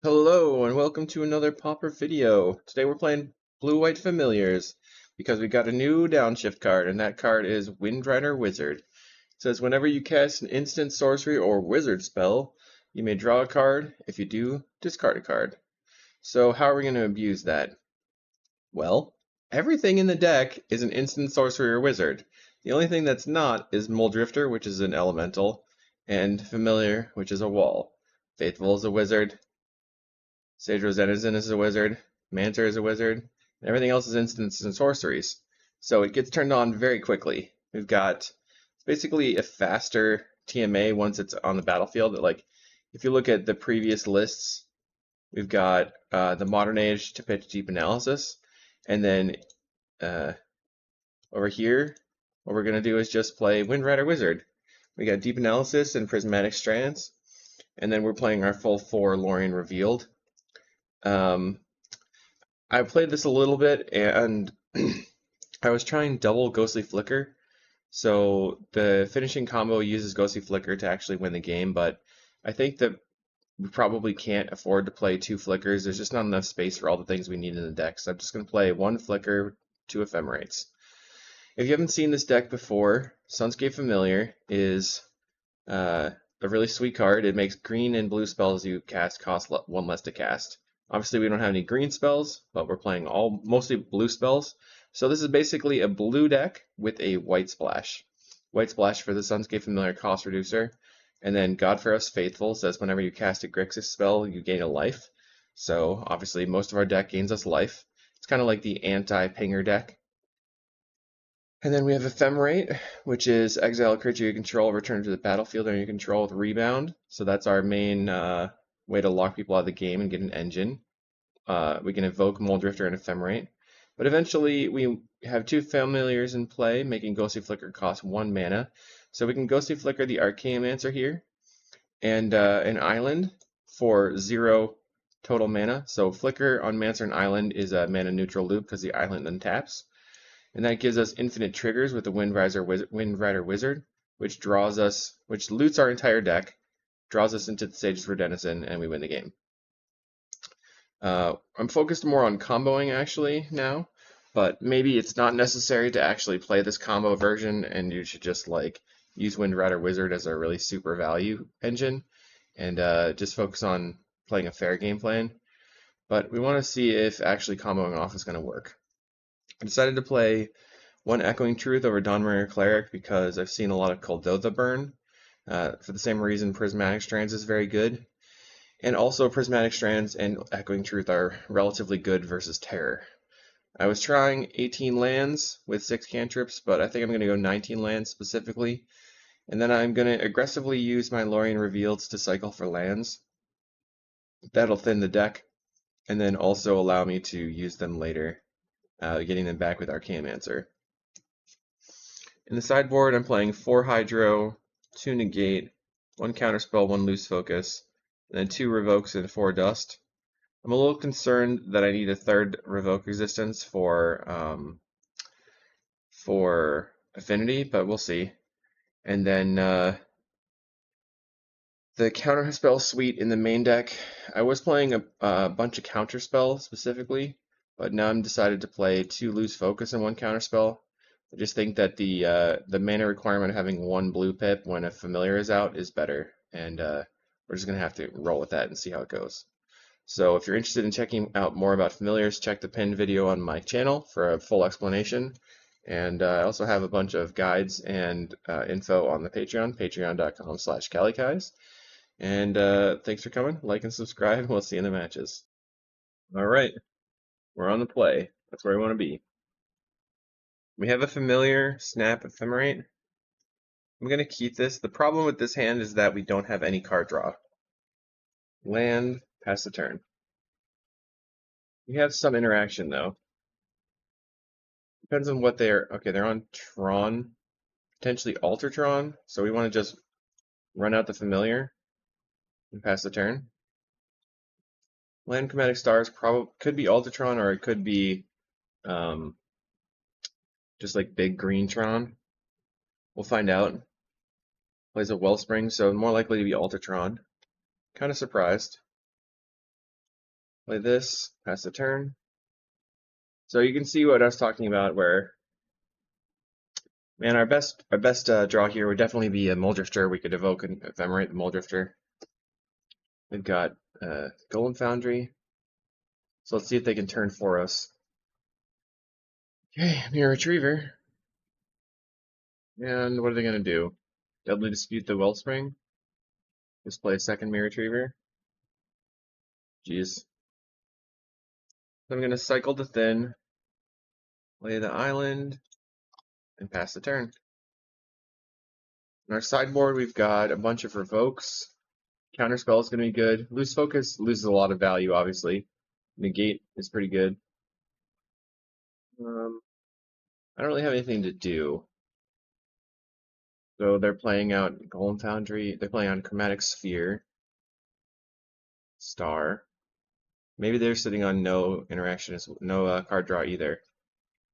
Hello and welcome to another Pauper video. Today we're playing Blue-White Familiars because we got a new downshift card, and that card is Windrider Wizard. It says whenever you cast an instant sorcery or wizard spell, you may draw a card. If you do, discard a card. So how are we going to abuse that? Well, everything in the deck is an instant sorcery or wizard. The only thing that's not is Muldrifter, which is an elemental, and Familiar, which is a wall. Faithful is a wizard. Sage Denizen is a wizard, Mancer is a wizard, and everything else is instants and sorceries. So it gets turned on very quickly. We've got it's basically a faster TMA once it's on the battlefield. Like if you look at the previous lists, we've got the Modern Age to pitch Deep Analysis, and then over here, what we're gonna do is just play Windrider Wizard. We got Deep Analysis and Prismatic Strands, and then we're playing our full 4 Lorien Revealed. I played this a little bit and I was trying double Ghostly Flicker. So the finishing combo uses Ghostly Flicker to actually win the game, but I think that we probably can't afford to play 2 Flickers. There's just not enough space for all the things we need in the deck. So I'm just going to play 1 Flicker, 2 Ephemerates. If you haven't seen this deck before, Sunscape Familiar is a really sweet card. It makes green and blue spells you cast cost 1 less to cast. Obviously, we don't have any green spells, but we're playing mostly blue spells. So this is basically a blue deck with a white splash. White splash for the Sunscape Familiar cost reducer. And then Godfaros Faithful says whenever you cast a Grixis spell, you gain a life. So obviously, most of our deck gains us life. It's kind of like the anti-pinger deck. And then we have Ephemerate, which is exile a creature you control, return to the battlefield under your control with rebound. So that's our main way to lock people out of the game and get an engine. We can evoke Muldrifter and Ephemerate. But eventually we have 2 familiars in play, making Ghostly Flicker cost 1 mana. So we can Ghostly Flicker the Archaeomancer here, and an island for 0 total mana. So Flicker on Mancer and Island is a mana neutral loop because the island untaps. And that gives us infinite triggers with the Windrider Wizard, which loots our entire deck, draws us into the Sage's Denizen, and we win the game. I'm focused more on comboing actually now, but maybe it's not necessary to actually play this combo version, and you should just like use Windrider Wizard as a really super value engine, and just focus on playing a fair game plan. But we want to see if actually comboing off is going to work. I decided to play 1 Echoing Truth over Dawnbringer Cleric because I've seen a lot of Kuldotha burn. For the same reason, Prismatic Strands is very good. And also, Prismatic Strands and Echoing Truth are relatively good versus Terror. I was trying 18 lands with 6 cantrips, but I think I'm going to go 19 lands specifically. And then I'm going to aggressively use my Lorien Revealeds to cycle for lands. That'll thin the deck, and then also allow me to use them later, getting them back with Archaeomancer. In the sideboard, I'm playing 4 Hydro, 2 Negate, 1 Counterspell, 1 Loose Focus, and then 2 Revokes and 4 Dust. I'm a little concerned that I need a 3rd Revoke Resistance for Affinity, but we'll see. And then the Counterspell suite in the main deck, I was playing a bunch of Counterspell specifically, but now I'm decided to play 2 Loose Focus and 1 Counterspell. I just think that the mana requirement of having 1 blue pip when a familiar is out is better, and we're just going to have to roll with that and see how it goes. So if you're interested in checking out more about familiars, check the pinned video on my channel for a full explanation. And I also have a bunch of guides and info on the Patreon, patreon.com/calicais. And thanks for coming. Like and subscribe, and we'll see you in the matches. All right, we're on the play. That's where we want to be. We have a familiar, Snap Ephemerate. I'm going to keep this. The problem with this hand is that we don't have any card draw. Land, pass the turn. We have some interaction though. Depends on what they're... Okay, they're on Tron. Potentially Altertron. So we want to just run out the familiar and pass the turn. Land Chromatic Stars could be Altertron, or it could be just like big green Tron. We'll find out. Plays a Wellspring, so more likely to be Altertron. Kind of surprised. Play this, pass the turn. So you can see what I was talking about where, man, our best draw here would definitely be a Muldrifter. We could evoke and ephemerate the Muldrifter. We've got Golem Foundry. So let's see if they can turn for us. Okay, Mirror Retriever. And what are they going to do? Deadly Dispute the Wellspring. Just play a second Mirror Retriever. Jeez. So I'm going to cycle the Thin, play the Island, and pass the turn. On our sideboard, we've got a bunch of Revokes. Counterspell is going to be good. Loose Focus loses a lot of value, obviously. Negate is pretty good. I don't really have anything to do. So they're playing out Golem Foundry. They're playing on Chromatic Sphere. Star. Maybe they're sitting on no interaction, no card draw either.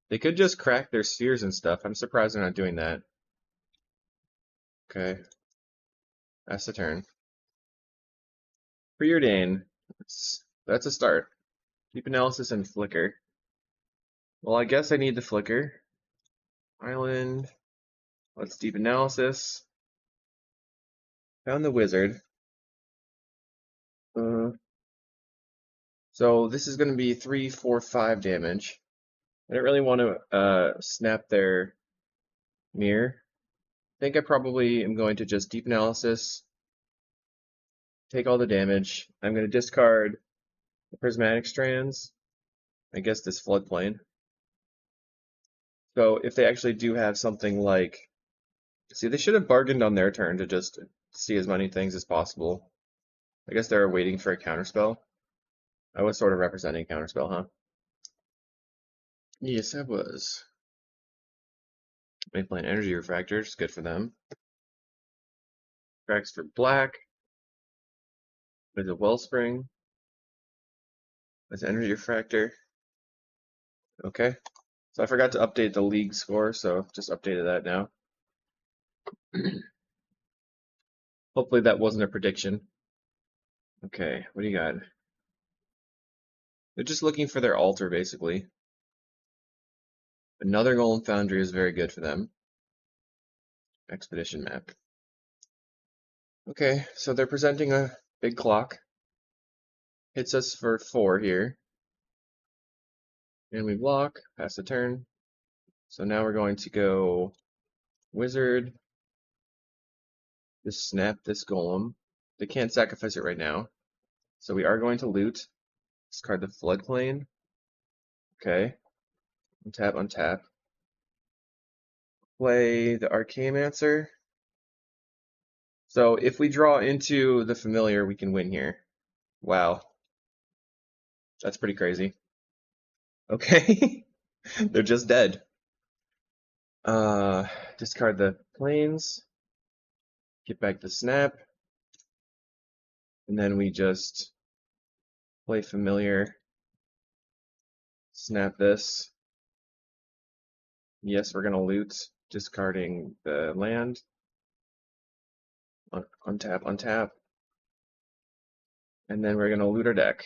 They could just crack their spheres and stuff. I'm surprised they're not doing that. Okay. That's the turn. Preordain. That's a start. Deep Analysis and Flicker. Well, I guess I need the Flicker. Island. Let's Deep Analysis. Found the Wizard. So this is going to be 3, 4, 5 damage. I don't really want to snap their mirror. I think I probably am going to just Deep Analysis, take all the damage. I'm going to discard the Prismatic Strands, I guess this Floodplain. So if they actually do have something like, see, they should have bargained on their turn to just see as many things as possible. I guess they're waiting for a counterspell. I was sort of representing counterspell, huh? Yes, I was. They play an Energy Refractor, it's good for them. Tracks for black. There's a Wellspring. There's an Energy Refractor. Okay. So I forgot to update the league score, so just updated that now. Hopefully that wasn't a prediction. Okay, what do you got? They're just looking for their altar, basically. Another Golem Foundry is very good for them. Expedition map. Okay, so they're presenting a big clock. Hits us for 4 here. And we block, pass the turn. So now we're going to go Wizard. Just snap this Golem. They can't sacrifice it right now. So we are going to loot. Discard the Floodplain. Okay. Untap, untap. Play the Archaeomancer. So if we draw into the Familiar, we can win here. Wow. That's pretty crazy. Okay. They're just dead. Discard the planes. Get back the snap. And then we just play Familiar. Snap this. Yes, we're going to loot, discarding the land. Untap, untap. And then we're going to loot our deck.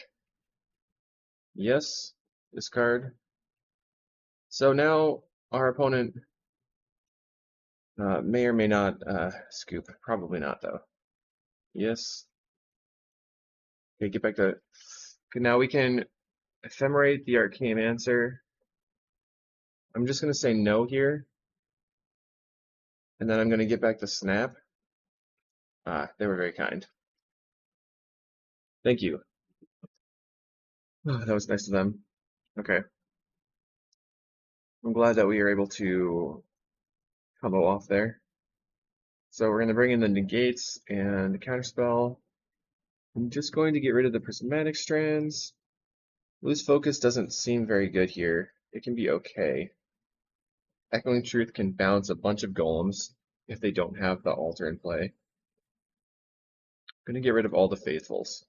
Yes, discard. So now our opponent may or may not scoop. Probably not, though. Yes. Okay, get back to... Okay, now we can ephemerate the Archaeomancer. I'm just going to say no here. And then I'm going to get back the snap. They were very kind. Thank you. Oh, that was nice of them. Okay. I'm glad that we were able to combo off there. So we're going to bring in the negates and the counterspell. I'm just going to get rid of the prismatic strands. Loose focus doesn't seem very good here. It can be okay. Echoing Truth can bounce a bunch of golems if they don't have the altar in play. I'm going to get rid of all the faithfuls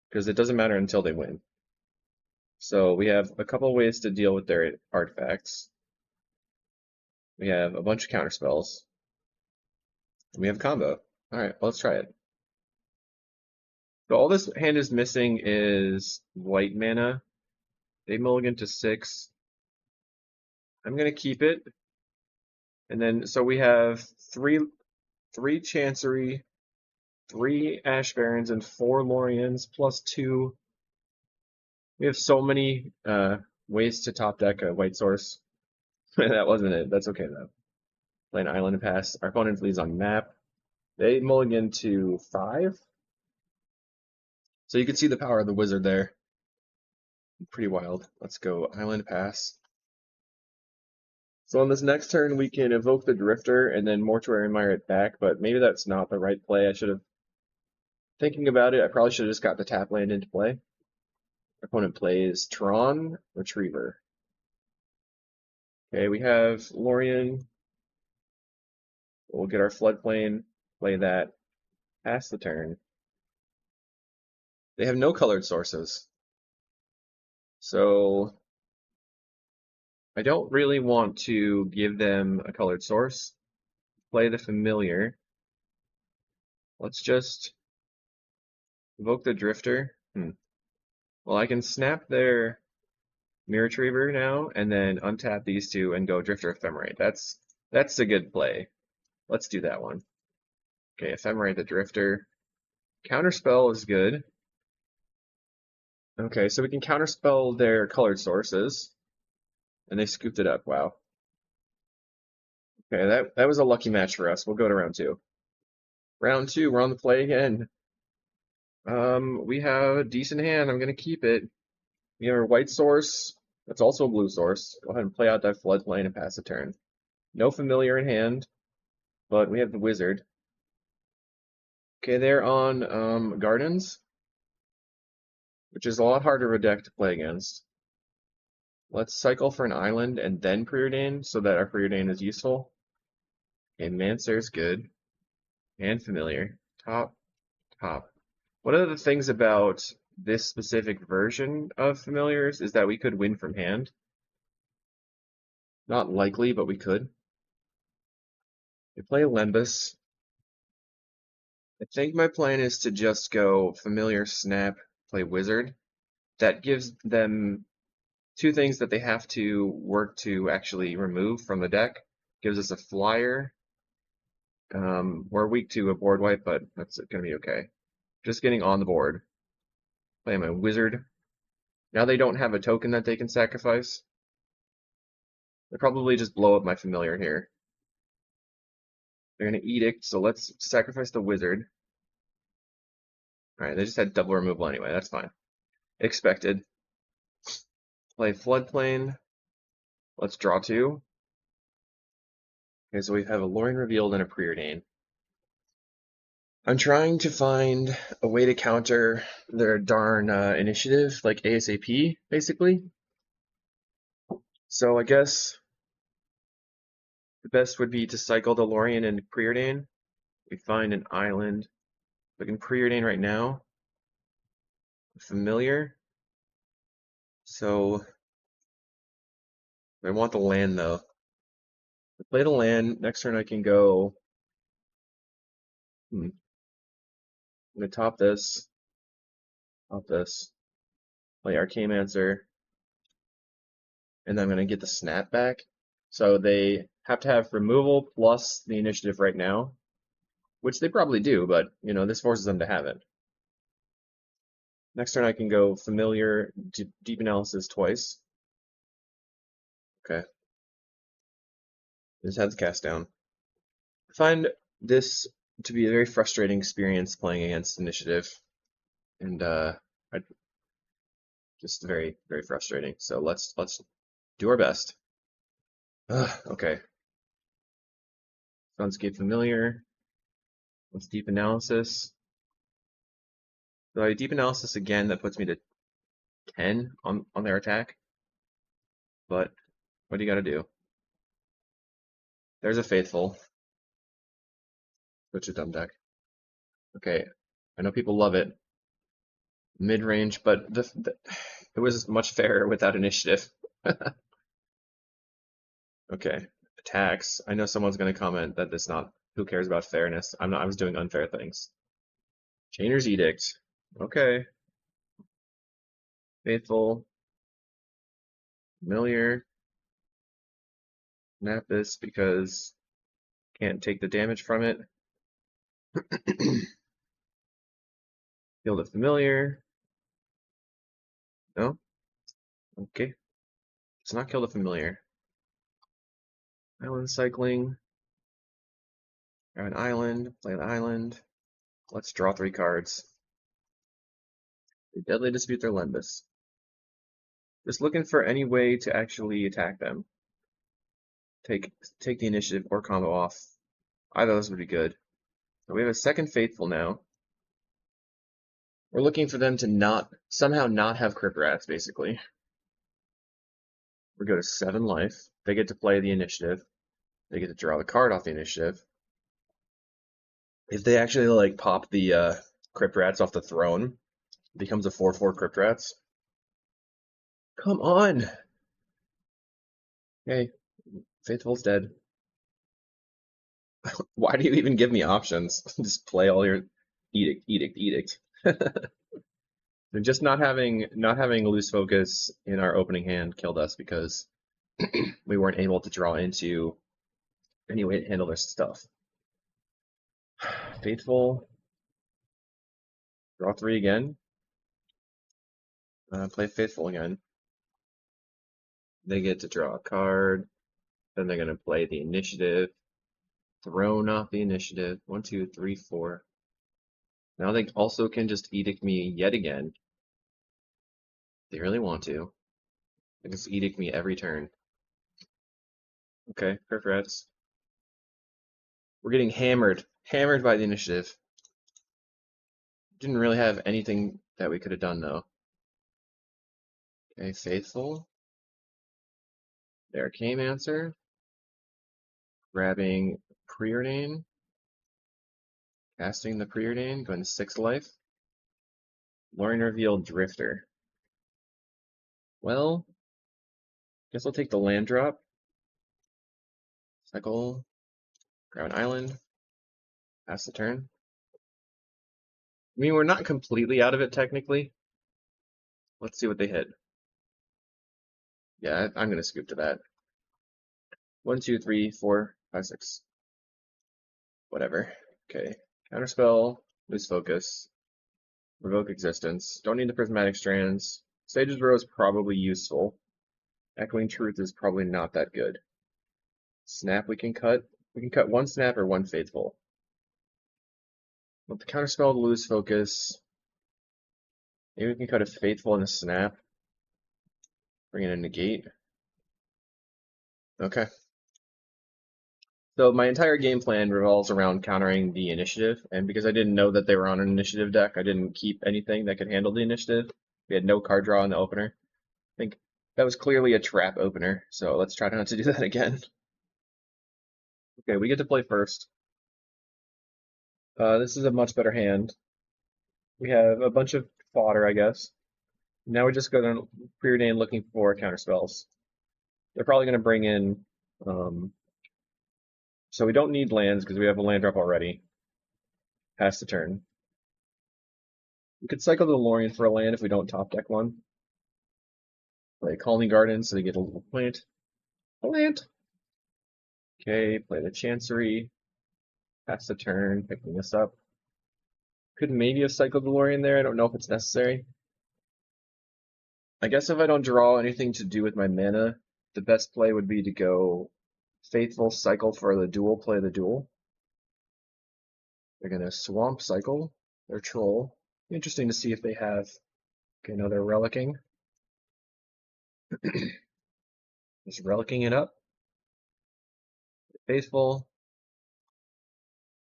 because it doesn't matter until they win. So we have a couple ways to deal with their artifacts. We have a bunch of counterspells. And we have a combo. Alright, well, let's try it. So all this hand is missing is white mana. They mulligan to 6. I'm gonna keep it. And then so we have three Chancery, 3 Ash Barons, and 4 Lorians, plus 2. We have so many ways to top deck a white source. That wasn't it. That's okay though. Play an island pass. Our opponent leads on map. They mulligan to 5. So you can see the power of the wizard there. Pretty wild. Let's go island pass. So on this next turn, we can evoke the Drifter and then Mortuary Mire it back, but maybe that's not the right play. I should have, thinking about it, I probably should have just got the tap land into play. Our opponent plays Tron, Retriever. Okay, we have Lorien. We'll get our floodplain, play that, pass the turn. They have no colored sources. So I don't really want to give them a colored source. Play the familiar. Let's just evoke the Drifter. Well, I can snap their Mirror Retriever now, and then untap these two and go Drifter Ephemerate. That's a good play. Let's do that one. Okay, Ephemerate the Drifter. Counterspell is good. Okay, so we can counterspell their colored sources. And they scooped it up, wow. Okay, that was a lucky match for us. We'll go to round 2. Round 2, we're on the play again. We have a decent hand. I'm gonna keep it. We have our white source. That's also a blue source. Go ahead and play out that floodplain and pass the turn. No familiar in hand, but we have the wizard. Okay, they're on gardens, which is a lot harder of a deck to play against. Let's cycle for an island and then preordain so that our preordain is useful. Okay, Mancer's good. And familiar. Top. One of the things about this specific version of familiars is that we could win from hand. Not likely, but we could. We play Lembas. I think my plan is to just go familiar, snap, play wizard. That gives them 2 things that they have to work to actually remove from the deck. Gives us a flyer. We're weak to a board wipe, but that's gonna be okay. Just getting on the board. Play my wizard. Now they don't have a token that they can sacrifice. They'll probably just blow up my familiar here. They're gonna edict, so let's sacrifice the wizard. Alright, they just had double removal anyway, that's fine. Expected. Play floodplain. Let's draw 2. Okay, so we have a Lorien revealed and a preordain. I'm trying to find a way to counter their darn initiative, like ASAP, basically. So I guess the best would be to cycle the Lorien and preordain. We find an island. We can preordain right now. Familiar. So I want the land though. Play the land. Next turn I can go. I'm gonna top this. Play Archaeomancer. And then I'm gonna get the snap back. So they have to have removal plus the initiative right now, which they probably do, but you know, this forces them to have it. Next turn I can go familiar, deep analysis twice. Okay. Just had the cast down. I find this to be a very frustrating experience playing against initiative, and just very, very frustrating. So let's do our best. Okay. Sunscape familiar. Let's deep analysis. So I deep analysis again, that puts me to 10 on their attack. But what do you gotta do? There's a faithful. Such a dumb deck. Okay, I know people love it. Mid-range, but it was much fairer without initiative. Okay, attacks. I know someone's gonna comment that it's not. Who cares about fairness? I'm not. I was doing unfair things. Chainer's Edict. Okay. Faithful. Familiar. Snap this because can't take the damage from it. Kill the familiar. No? Okay. Let's not kill the familiar. Island cycling. Grab an island. Play the island. Let's draw 3 cards. They deadly dispute their Lembas. Just looking for any way to actually attack them. Take the initiative or combo off. Either of those would be good. So we have a second Faithful now. We're looking for them to somehow not have Crypt Rats, basically. We go to 7 life. They get to play the initiative. They get to draw the card off the initiative. If they actually like pop the Crypt Rats off the throne, it becomes a 4/4 Crypt Rats. Come on! Okay, Faithful's dead. Why do you even give me options? Just play all your edict. And just not having loose focus in our opening hand killed us because we weren't able to draw into any way to handle their stuff. Faithful. Draw 3 again. Play Faithful again. They get to draw a card. Then they're going to play the initiative. Thrown off the initiative. 1, 2, 3, 4. Now they also can just edict me yet again. They really want to. They can just edict me every turn. Okay, Crypt Rats. We're getting hammered. Hammered by the initiative. Didn't really have anything that we could have done though. Okay, Faithful. There came answer. Grabbing Preordain. Casting the Preordain, going to 6 life. Lorien Reveal Drifter. Well, guess I'll take the land drop. Cycle. Grab an island. Pass the turn. I mean, we're not completely out of it technically. Let's see what they hit. Yeah, I'm gonna scoop to that. 1, 2, 3, 4, 5, 6. Whatever. Okay. Counterspell, lose focus, revoke existence. Don't need the prismatic strands. Sage's Row is probably useful. Echoing Truth is probably not that good. Snap we can cut. We can cut 1 snap or 1 faithful. Want the counterspell to lose focus. Maybe we can cut a faithful and a snap. Bring in a negate. Okay. So my entire game plan revolves around countering the initiative, and because I didn't know that they were on an initiative deck, I didn't keep anything that could handle the initiative. We had no card draw in the opener. I think that was clearly a trap opener, so let's try not to do that again. Okay, we get to play first. This is a much better hand. We have a bunch of fodder, I guess. Now we just go to Preordain looking for counterspells. They're probably going to bring in so we don't need lands because we have a land drop already. Pass the turn. We could cycle the Lorien for a land if we don't top deck one. Play Colony Garden so they get a little plant. A plant! Okay, play the Chancery. Pass the turn, picking this up. Could maybe have cycled the Lorien there, I don't know if it's necessary. I guess if I don't draw anything to do with my mana, the best play would be to go Faithful, cycle for the duel, play the duel. They're going to Swamp cycle their Troll. Interesting to see if they have, okay, no, they're relicking. Just relicking it up. Faithful.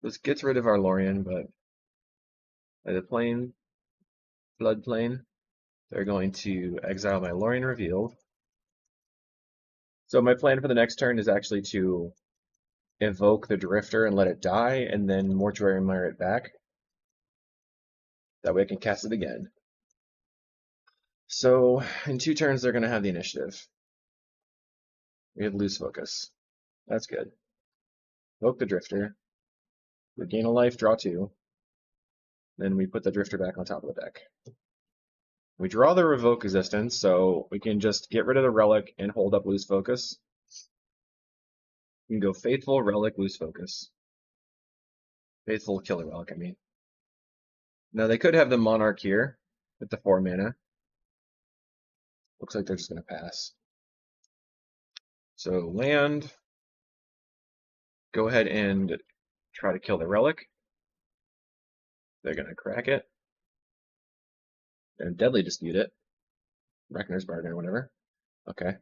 This gets rid of our Lorien, but by the floodplain, they're going to exile my Lorien Revealed. So my plan for the next turn is actually to evoke the Drifter and let it die, and then Mortuary Mire it back. That way I can cast it again. So in 2 turns they're going to have the initiative. We have loose focus. That's good. Evoke the Drifter. Regain a life, draw 2. Then we put the Drifter back on top of the deck. We draw the Revoke Resistance, so we can just get rid of the Relic and hold up Lose Focus. We can go Faithful, Relic, Lose Focus. Faithful, kill the Relic, I mean. Now they could have the Monarch here with the 4 mana. Looks like they're just going to pass. So land. Go ahead and try to kill the Relic. They're going to crack it. And Deadly Dispute it. Reckoner's Bargain or whatever. Okay.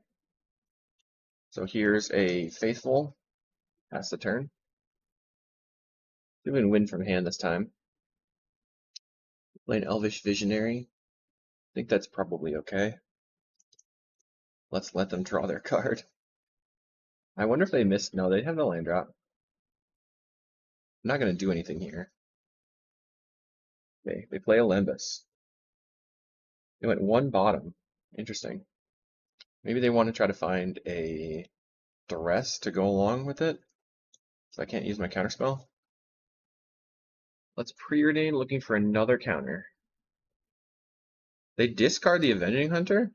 So here's a Faithful. Pass the turn. Doing win from hand this time. Play an Elvish Visionary. I think that's probably okay. Let's let them draw their card. I wonder if they missed. No, they have the land drop. I'm not going to do anything here. Okay, they play a Lembas. They went 1 bottom. Interesting. Maybe they want to try to find a Duress to go along with it. So I can't use my counterspell. Let's preordain looking for another counter. They discard the Avenging Hunter?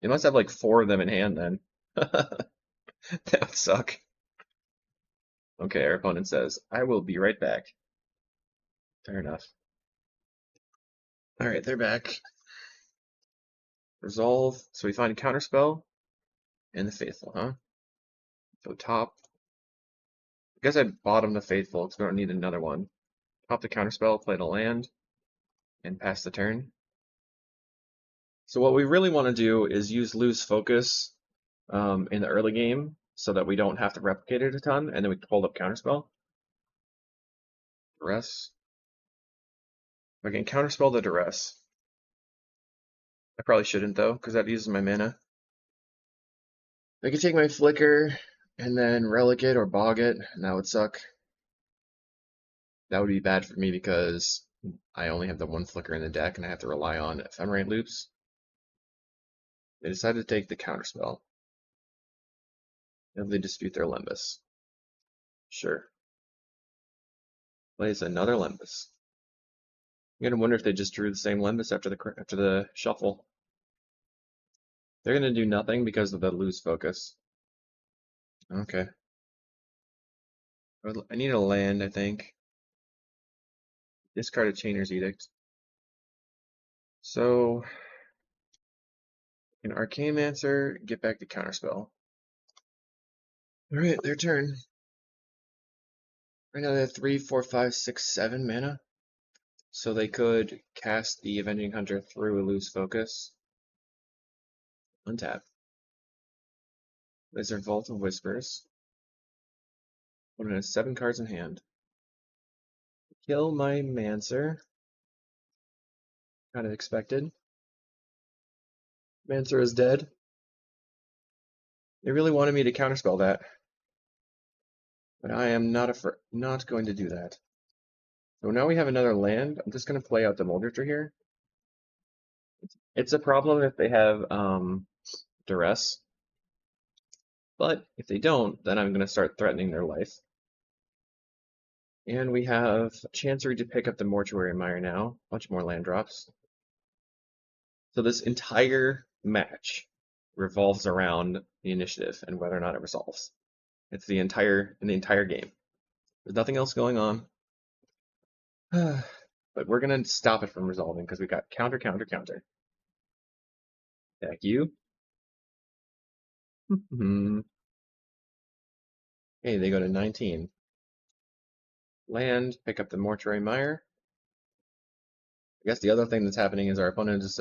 They must have like 4 of them in hand then. That would suck. Okay, our opponent says, I will be right back. Fair enough. Alright, they're back. Resolve. So we find a counterspell and the Faithful, huh? So top. I guess I bottom the Faithful because we don't need another one. Top the counterspell, play the land, and pass the turn. So what we really want to do is use Lose Focus in the early game so that we don't have to replicate it a ton, and then we hold up counterspell. Duress. I can counterspell the Duress. I probably shouldn't though, because that uses my mana. I could take my Flicker and then Relic it or Bog it, and that would suck. That would be bad for me because I only have the 1 Flicker in the deck and I have to rely on Ephemerate loops. They decided to take the counterspell. And they dispute their Lembas. Sure. Plays another Lembas. I'm gonna wonder if they just drew the same Lembas after the shuffle. They're gonna do nothing because of the Lose Focus. Okay. I need a land, I think. Discard a Chainer's Edict. So, an Arcanemancer, get back to counterspell. Alright, their turn. Right now they have 3, 4, 5, 6, 7 mana. So they could cast the Avenging Hunter through a Lose Focus. Untap. There's their Vault of Whispers. One has 7 cards in hand. Kill my Mancer. Kind of expected. Mancer is dead. They really wanted me to counterspell that. But I am not going to do that. So now we have another land. I'm just going to play out the Moldrifter here. It's a problem if they have Duress. But if they don't, then I'm going to start threatening their life. And we have Chancery to pick up the Mortuary Mire now. Much more land drops. So this entire match revolves around the initiative and whether or not it resolves. It's in the entire game. There's nothing else going on. But we're gonna stop it from resolving because we got counter, counter, counter. Thank you. Hey, they go to 19. Land, pick up the Mortuary Mire. I guess the other thing that's happening is our opponent is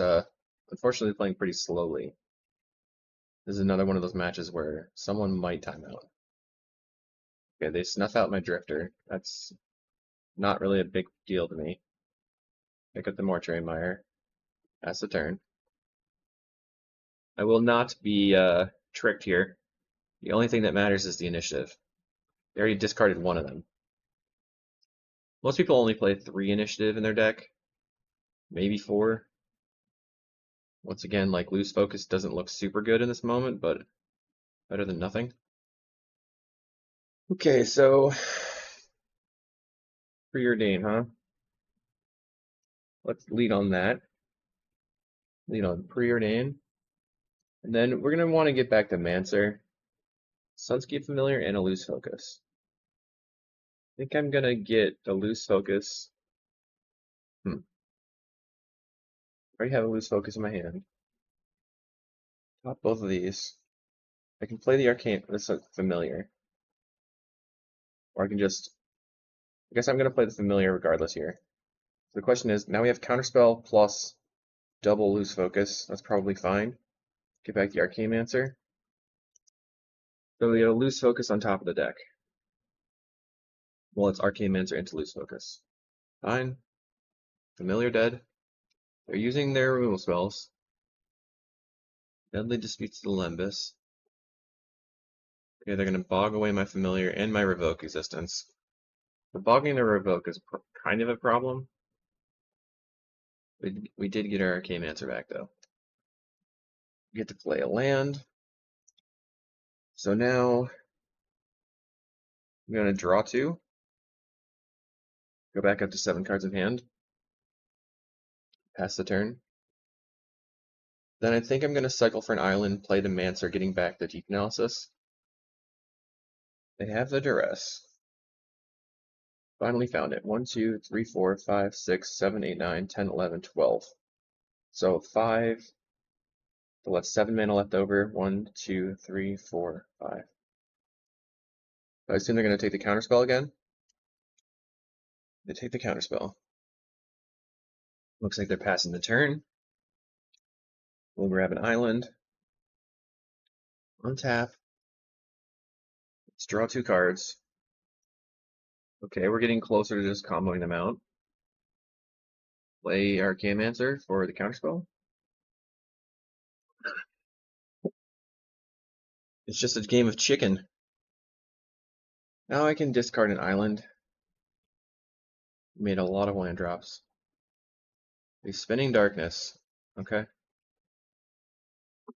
unfortunately playing pretty slowly. This is another one of those matches where someone might time out. Okay, they snuff out my Drifter. That's not really a big deal to me. Pick up the Mortuary Mire. Pass the turn. I will not be tricked here. The only thing that matters is the initiative. They already discarded 1 of them. Most people only play 3 initiative in their deck. Maybe 4. Once again, like Lose Focus doesn't look super good in this moment, but better than nothing. Okay, so preordain, huh? Let's lead on that. Lead on Preordain. And then we're going to want to get back to Mancer, Sunscape Familiar, and a Loose Focus. I think I'm going to get a Loose Focus. I already have a Loose Focus in my hand. Top both of these. I can play the Arcane, this Familiar. Or I can just, I guess I'm going to play the Familiar regardless here. So the question is, now we have Counterspell plus double Loose Focus. That's probably fine. Get back the Arcanemancer. So we get a Loose Focus on top of the deck. Well, it's Arcanemancer into Loose Focus. Fine. Familiar dead. They're using their removal spells. Deadly Disputes the Lembus. Okay, they're going to bog away my Familiar and my Revoke resistance. The bogging the Revoke is kind of a problem. We did get our Arcanemancer back, though. We get to play a land. So now I'm going to draw 2. Go back up to 7 cards in hand. Pass the turn. Then I think I'm going to cycle for an island, play the Mancer, getting back the Deep Analysis. They have the Duress. Finally found it. 1, 2, 3, 4, 5, 6, 7, 8, 9, 10, 11, 12. So 5. So that's 7 mana left over. 1, 2, 3, 4, 5. I assume they're going to take the Counterspell again. They take the Counterspell. Looks like they're passing the turn. We'll grab an island. Untap. Let's draw 2 cards. Okay, we're getting closer to just comboing them out. Play Arcanemancer for the Counterspell. It's just a game of chicken. Now I can discard an island. Made a lot of land drops. A Spinning Darkness. Okay.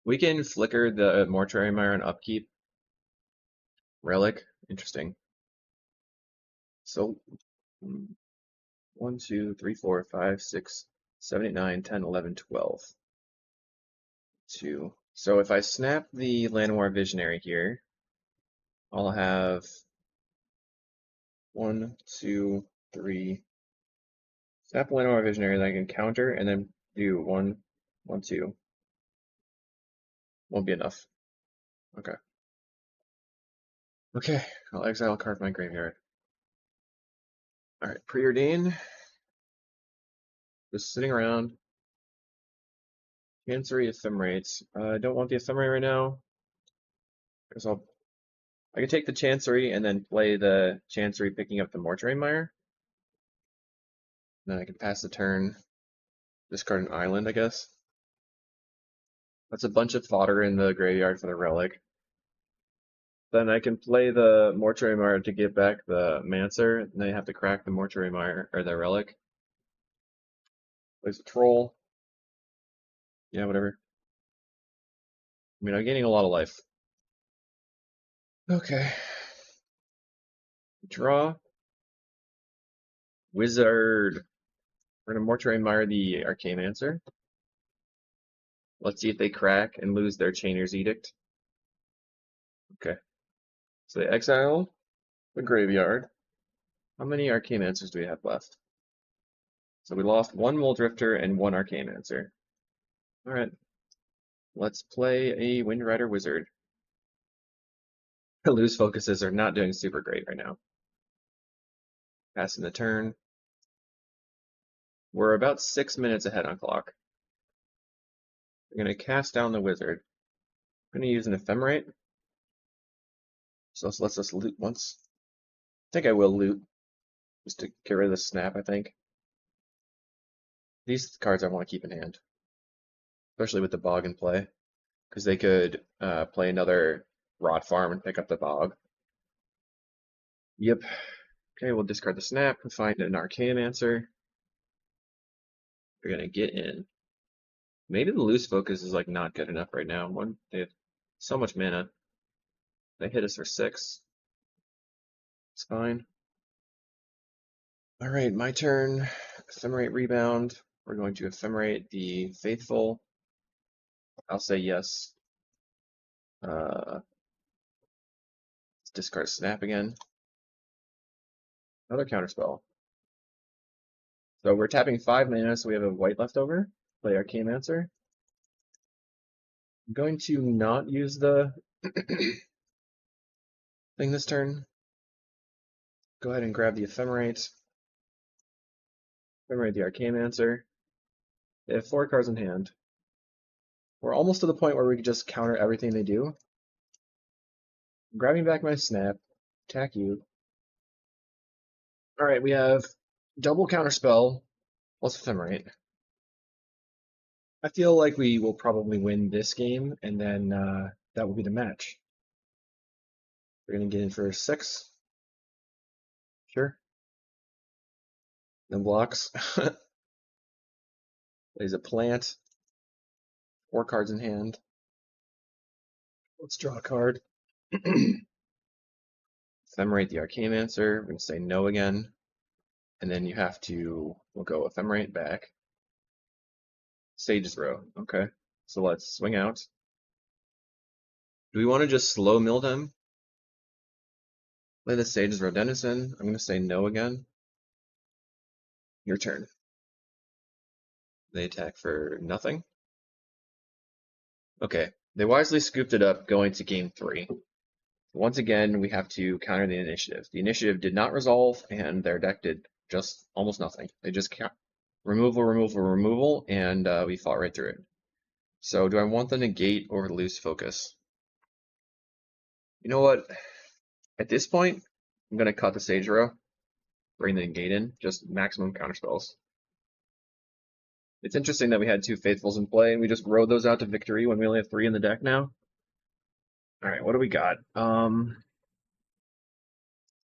We can flicker the Mortuary Mire on upkeep. Relic. Interesting. So 1, 2, 3, 4, 5, 6, 7, 8, 9, 10, 11, 12. 2. So if I snap the Llanowar Visionary here, I'll have 1, 2, 3. Snap Llanowar Visionary, then I can counter and then do 1, 1, 2. Won't be enough. Okay. Okay, I'll exile a card from my graveyard. Alright, Preordain. Just sitting around. Chancery Ephemerate. I don't want the Ephemerate right now. Because I can take the Chancery and then play the Chancery picking up the Mortuary Mire. Then I can pass the turn. Discard an island, I guess. That's a bunch of fodder in the graveyard for the relic. Then I can play the Mortuary Mire to get back the Mancer, and then I have to crack the Mortuary Mire, or the relic. Plays a troll. Yeah, whatever. I mean, I'm gaining a lot of life. Okay. Draw. Wizard. We're gonna Mortuary Mire the Arcanemancer. Let's see if they crack and lose their Chainer's Edict. Okay. So they exile the graveyard. How many Arcanemancers do we have left? So we lost 1 Muldrifter and 1 Arcanemancer. Alright. Let's play a Windrider Wizard. Loose focuses are not doing super great right now. Passing the turn. We're about 6 minutes ahead on clock. We're going to cast down the wizard. I'm going to use an Ephemerate. So let's just loot once. I think I will loot. Just to get rid of the snap, I think. These cards I want to keep in hand. Especially with the bog in play. Because they could play another Rot Farm and pick up the bog. Yep. Okay, we'll discard the snap and find an Arcanemancer. We're gonna get in. Maybe the loose focus is like not good enough right now. They have so much mana. They hit us for 6. It's fine. Alright, my turn. Ephemerate Rebound. We're going to ephemerate the Faithful. I'll say yes. Let's discard Snap again. Another counterspell. So we're tapping 5 mana, so we have a white left over. Play Archaeomancer. I'm going to not use the thing this turn. Go ahead and grab the Ephemerate. Ephemerate the Archaeomancer. They have 4 cards in hand. We're almost to the point where we can just counter everything they do. I'm grabbing back my Snap. Attack you. Alright, we have double counterspell plus Ephemerate. I feel like we will probably win this game, and then that will be the match. We're going to get in for 6. Sure. No blocks. There's a plant. 4 cards in hand. Let's draw a card. Ephemerate the Archaeomancer. We're going to say no again. And then you have to, we'll go Ephemerate back. Sage's Row. Okay. So let's swing out. Do we want to just slow mill them? Play the Sage's Row Denizen. I'm going to say no again. Your turn. They attack for nothing. Okay. They wisely scooped it up going to game 3. Once again, we have to counter the initiative. The initiative did not resolve, and their deck did just almost nothing. They just removal, and we fought right through it. So do I want the negate or lose focus? You know what? At this point, I'm going to cut the Sage Row, bring the negate in, just maximum counterspells. It's interesting that we had 2 Faithfuls in play, and we just rode those out to victory when we only have 3 in the deck now. Alright, what do we got?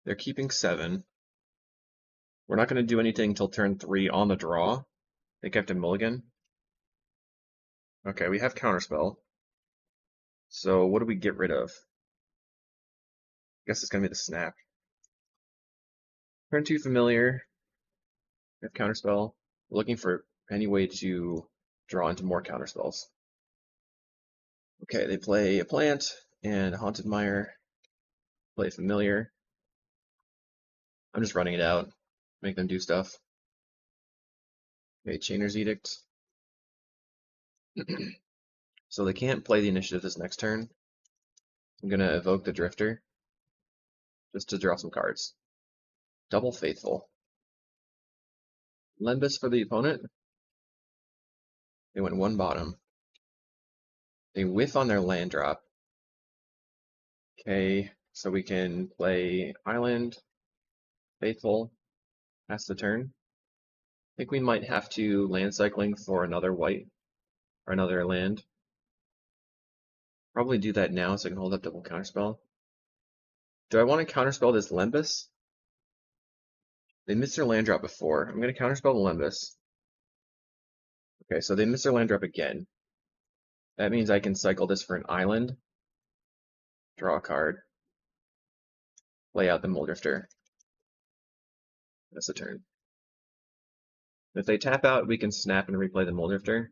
They're keeping 7. We're not going to do anything until turn 3 on the draw. They kept a mulligan. Okay, we have counterspell. So what do we get rid of? I guess it's going to be the Snap. Turn 2 familiar. We have counterspell. We're looking for any way to draw into more counterspells. Okay, they play a plant and a Haunted Mire. Play familiar. I'm just running it out. Make them do stuff. Okay, Chainer's Edict. So they can't play the initiative this next turn. I'm going to evoke the Drifter just to draw some cards. Double Faithful. Lembas for the opponent. They went 1 bottom. They whiff on their land drop. Okay, so we can play Island, Faithful, pass the turn. I think we might have to land cycling for another white, or another land. Probably do that now so I can hold up double counterspell. Do I want to counterspell this Lembas? They missed their land drop before. I'm going to counterspell the Lembas. Okay, so they missed their land drop again. That means I can cycle this for an island. Draw a card. Play out the Muldrifter. That's the turn. If they tap out, we can snap and replay the Muldrifter.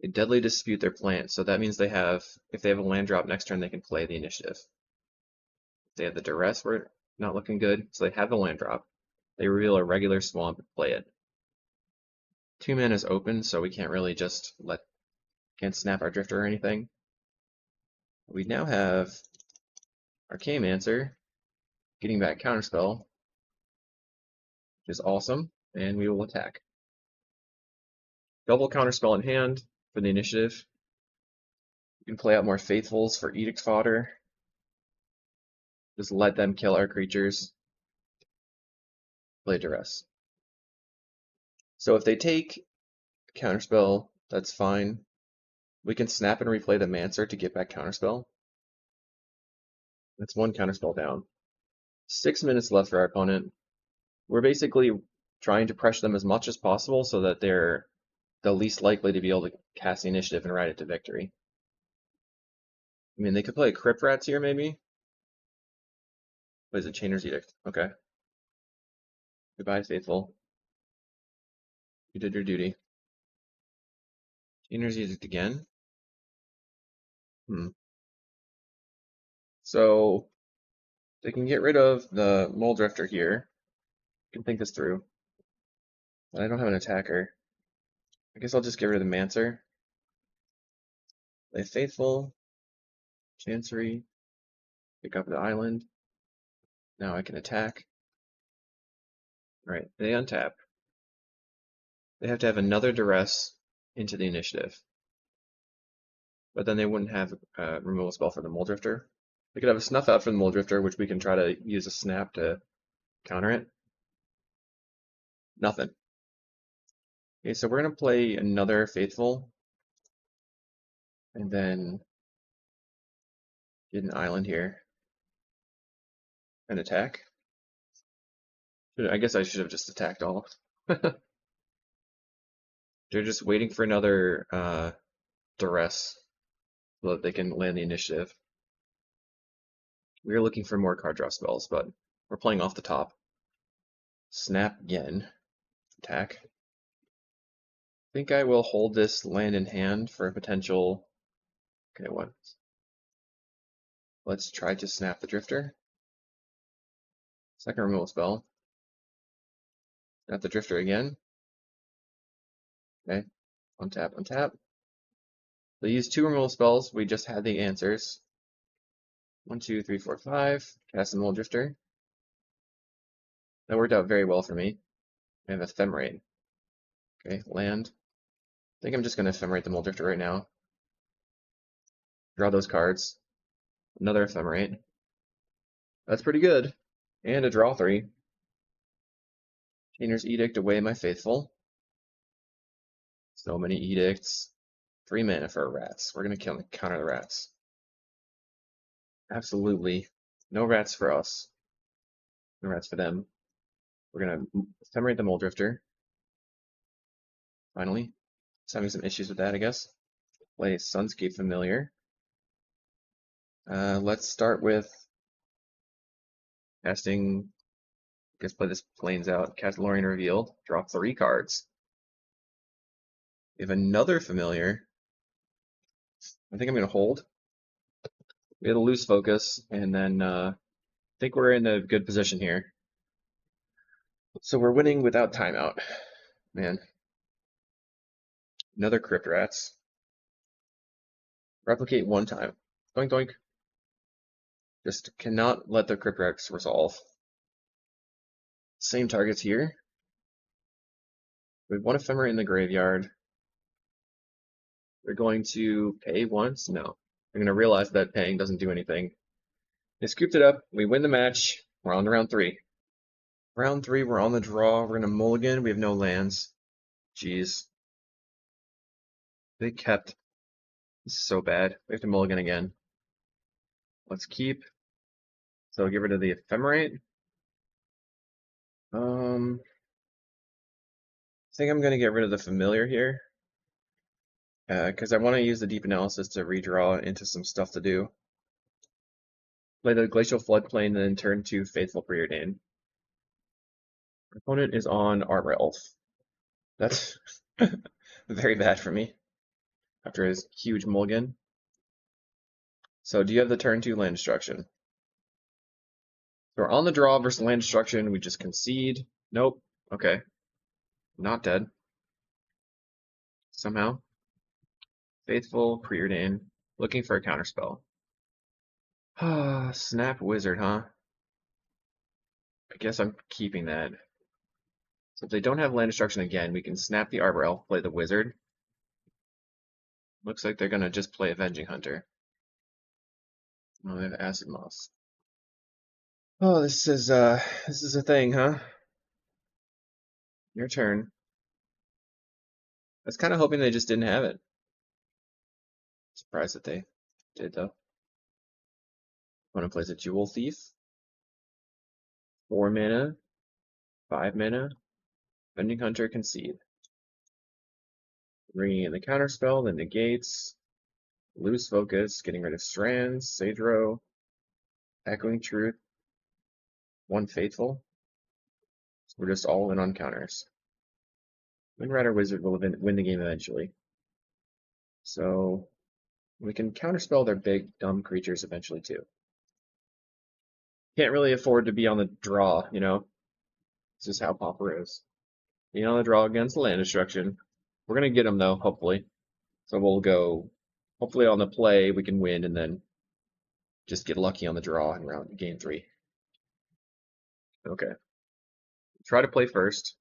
They deadly dispute their plant, so that means they have, if they have a land drop next turn, they can play the initiative. If they have the duress, we're not looking good, so they have the land drop. They reveal a regular swamp and play it. 2 mana is open, so we can't really just can't snap our Drifter or anything. We now have Archaeomancer, getting back Counterspell, which is awesome, and we will attack. Double Counterspell in hand for the initiative. You can play out more Faithfuls for Edict fodder. Just let them kill our creatures. Play Duress. So if they take Counterspell, that's fine. We can snap and replay the Mancer to get back Counterspell. That's 1 Counterspell down. 6 minutes left for our opponent. We're basically trying to pressure them as much as possible so that they're the least likely to be able to cast the initiative and ride it to victory. I mean, they could play Crypt Rats here, maybe. What is it? Chainer's Edict. Okay. Goodbye, Faithful. You did your duty. Chainer's Edict again. So they can get rid of the Mole Drifter here. You can think this through. But I don't have an attacker. I guess I'll just get rid of the Mancer. Play Faithful. Chancery. Pick up the island. Now I can attack. Alright, they untap. They have to have another Duress into the initiative. But then they wouldn't have a removal spell for the Mole Drifter. They could have a Snuff Out for the Mole Drifter, which we can try to use a Snap to counter it. Nothing. Okay, so we're going to play another Faithful. And then get an island here. And attack. I guess I should have just attacked all. They're just waiting for another Duress so that they can land the initiative. We are looking for more card draw spells, but we're playing off the top. Snap again. Attack. I think I will hold this land in hand for a potential. Okay, what? Let's try to snap the Drifter. Second removal spell. Snap the Drifter again. Okay. Untap, untap. They used 2 removal spells. We just had the answers. 1, 2, 3, 4, 5. Cast the Mole Drifter. That worked out very well for me. I have Ephemerate. Okay, land. I think I'm just going to Ephemerate the Mole Drifter right now. Draw those cards. Another Ephemerate. That's pretty good. And a draw 3. Chainer's Edict away my faithful. So many edicts. 3 mana for rats. We're going to counter the rats. Absolutely. No rats for us. No rats for them. We're going to ephemerate the Mole Drifter. Finally. Just having some issues with that, I guess. Play Sunscape Familiar. Let's start with casting. I guess play this Plains out. Cast Lorien Revealed. Draw 3 cards. We have another Familiar. I think I'm going to hold. We had a loose focus, and then I think we're in a good position here. So we're winning without timeout. Man. Another Crypt Rats. Replicate 1 time. Doink doink. Just cannot let the Crypt Rats resolve. Same targets here. We have 1 Ephemera in the graveyard. We're going to pay once? No. We're going to realize that paying doesn't do anything. They scooped it up. We win the match. We're on to round 3. Round 3, we're on the draw. We're going to mulligan. We have no lands. Jeez. They kept. This is so bad. We have to mulligan again. Let's keep. So get rid of the Ephemerate. I think I'm going to get rid of the Familiar here. Because I want to use the Deep Analysis to redraw into some stuff to do. Play the Glacial Floodplain, then turn to Faithful Preordain. Our opponent is on Armor Elf. That's very bad for me after his huge mulligan. So do you have the turn 2 land destruction? So we're on the draw versus land destruction. We just concede. Nope. Okay. Not dead. Somehow. Faithful Preordain. Looking for a counterspell. Snap Wizard, huh? I guess I'm keeping that. So if they don't have land destruction again, we can snap the Arbor Elf, play the Wizard. Looks like they're gonna just play Avenging Hunter. Oh, they have Acid Moss. Oh, this is a thing, huh? Your turn. I was kind of hoping they just didn't have it. Surprised that they did, though. Opponent plays a Jewel Thief. 4 mana. 5 mana. Avenging Hunter, concede. Bringing in the counterspell, the negates. Loose focus, getting rid of Strands, Sage Row. Echoing Truth. 1 Faithful. So we're just all in on counters. Windrider Wizard will win the game eventually. So we can counterspell their big, dumb creatures eventually too. Can't really afford to be on the draw, you know? This is how Pauper is. Being on the draw against land destruction. We're going to get them though, hopefully. So we'll go, hopefully on the play we can win and then just get lucky on the draw in game 3. Okay. Try to play first.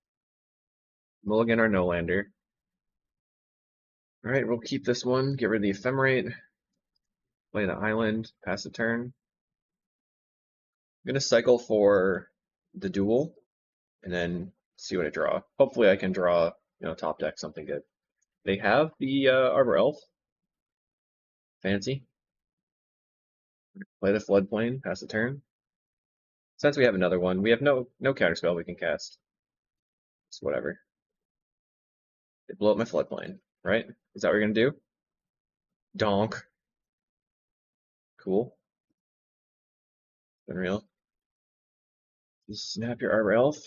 Mulligan our no-lander. Alright, we'll keep this one, get rid of the ephemerate, play the island, pass the turn. I'm going to cycle for the duel, and then see what I draw. Hopefully I can draw, top deck something good. They have the Arbor Elf. Fancy. Play the floodplain, pass the turn. Since we have another one, we have no counterspell we can cast. It's whatever. They blow up my floodplain, right? Is that what you're gonna do? Donk. Cool. Unreal. Just snap your Arbor Elf.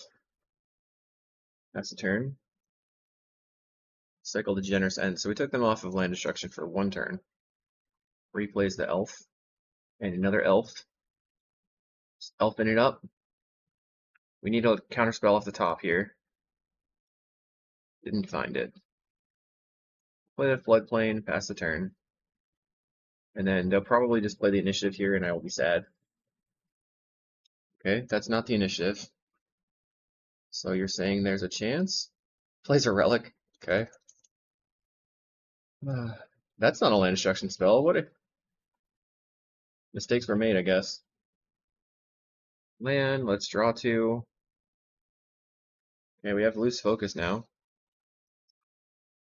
Pass the turn. Cycle the Generous End. So we took them off of land destruction for 1 turn. Replays the elf. And another elf. Just elfing it up. We need a counterspell off the top here. Didn't find it. Play the floodplain, pass the turn. And then they'll probably just play the initiative here and I will be sad. Okay, that's not the initiative. So you're saying there's a chance? Plays a relic. Okay. That's not a land destruction spell. Mistakes were made, I guess. Land, let's draw 2. Okay, we have loose focus now.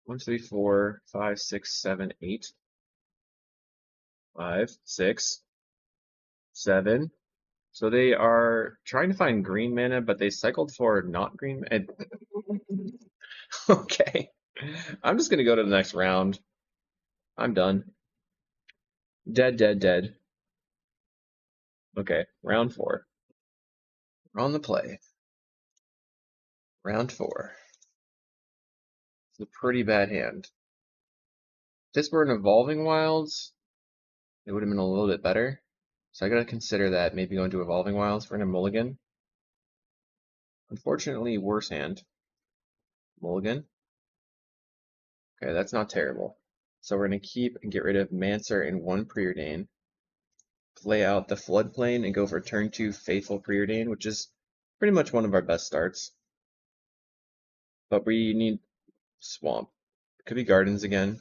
1, 2, 3, 4, 5, 6, 7, 8. 5, 6, 7. So they are trying to find green mana, but they cycled for not green mana. Okay. I'm just gonna go to the next round. I'm done. Dead, dead, dead. Okay, round 4. We're on the play. Round 4. It's a pretty bad hand. If this were an Evolving Wilds, it would have been a little bit better. So I gotta consider that, maybe going to Evolving Wilds for a mulligan. Unfortunately, worse hand. Mulligan. Okay, that's not terrible. So we're gonna keep and get rid of Mancer and 1 Preordain. Play out the floodplain and go for turn 2 Faithful Preordain, which is pretty much one of our best starts. But we need Swamp. It could be Gardens again.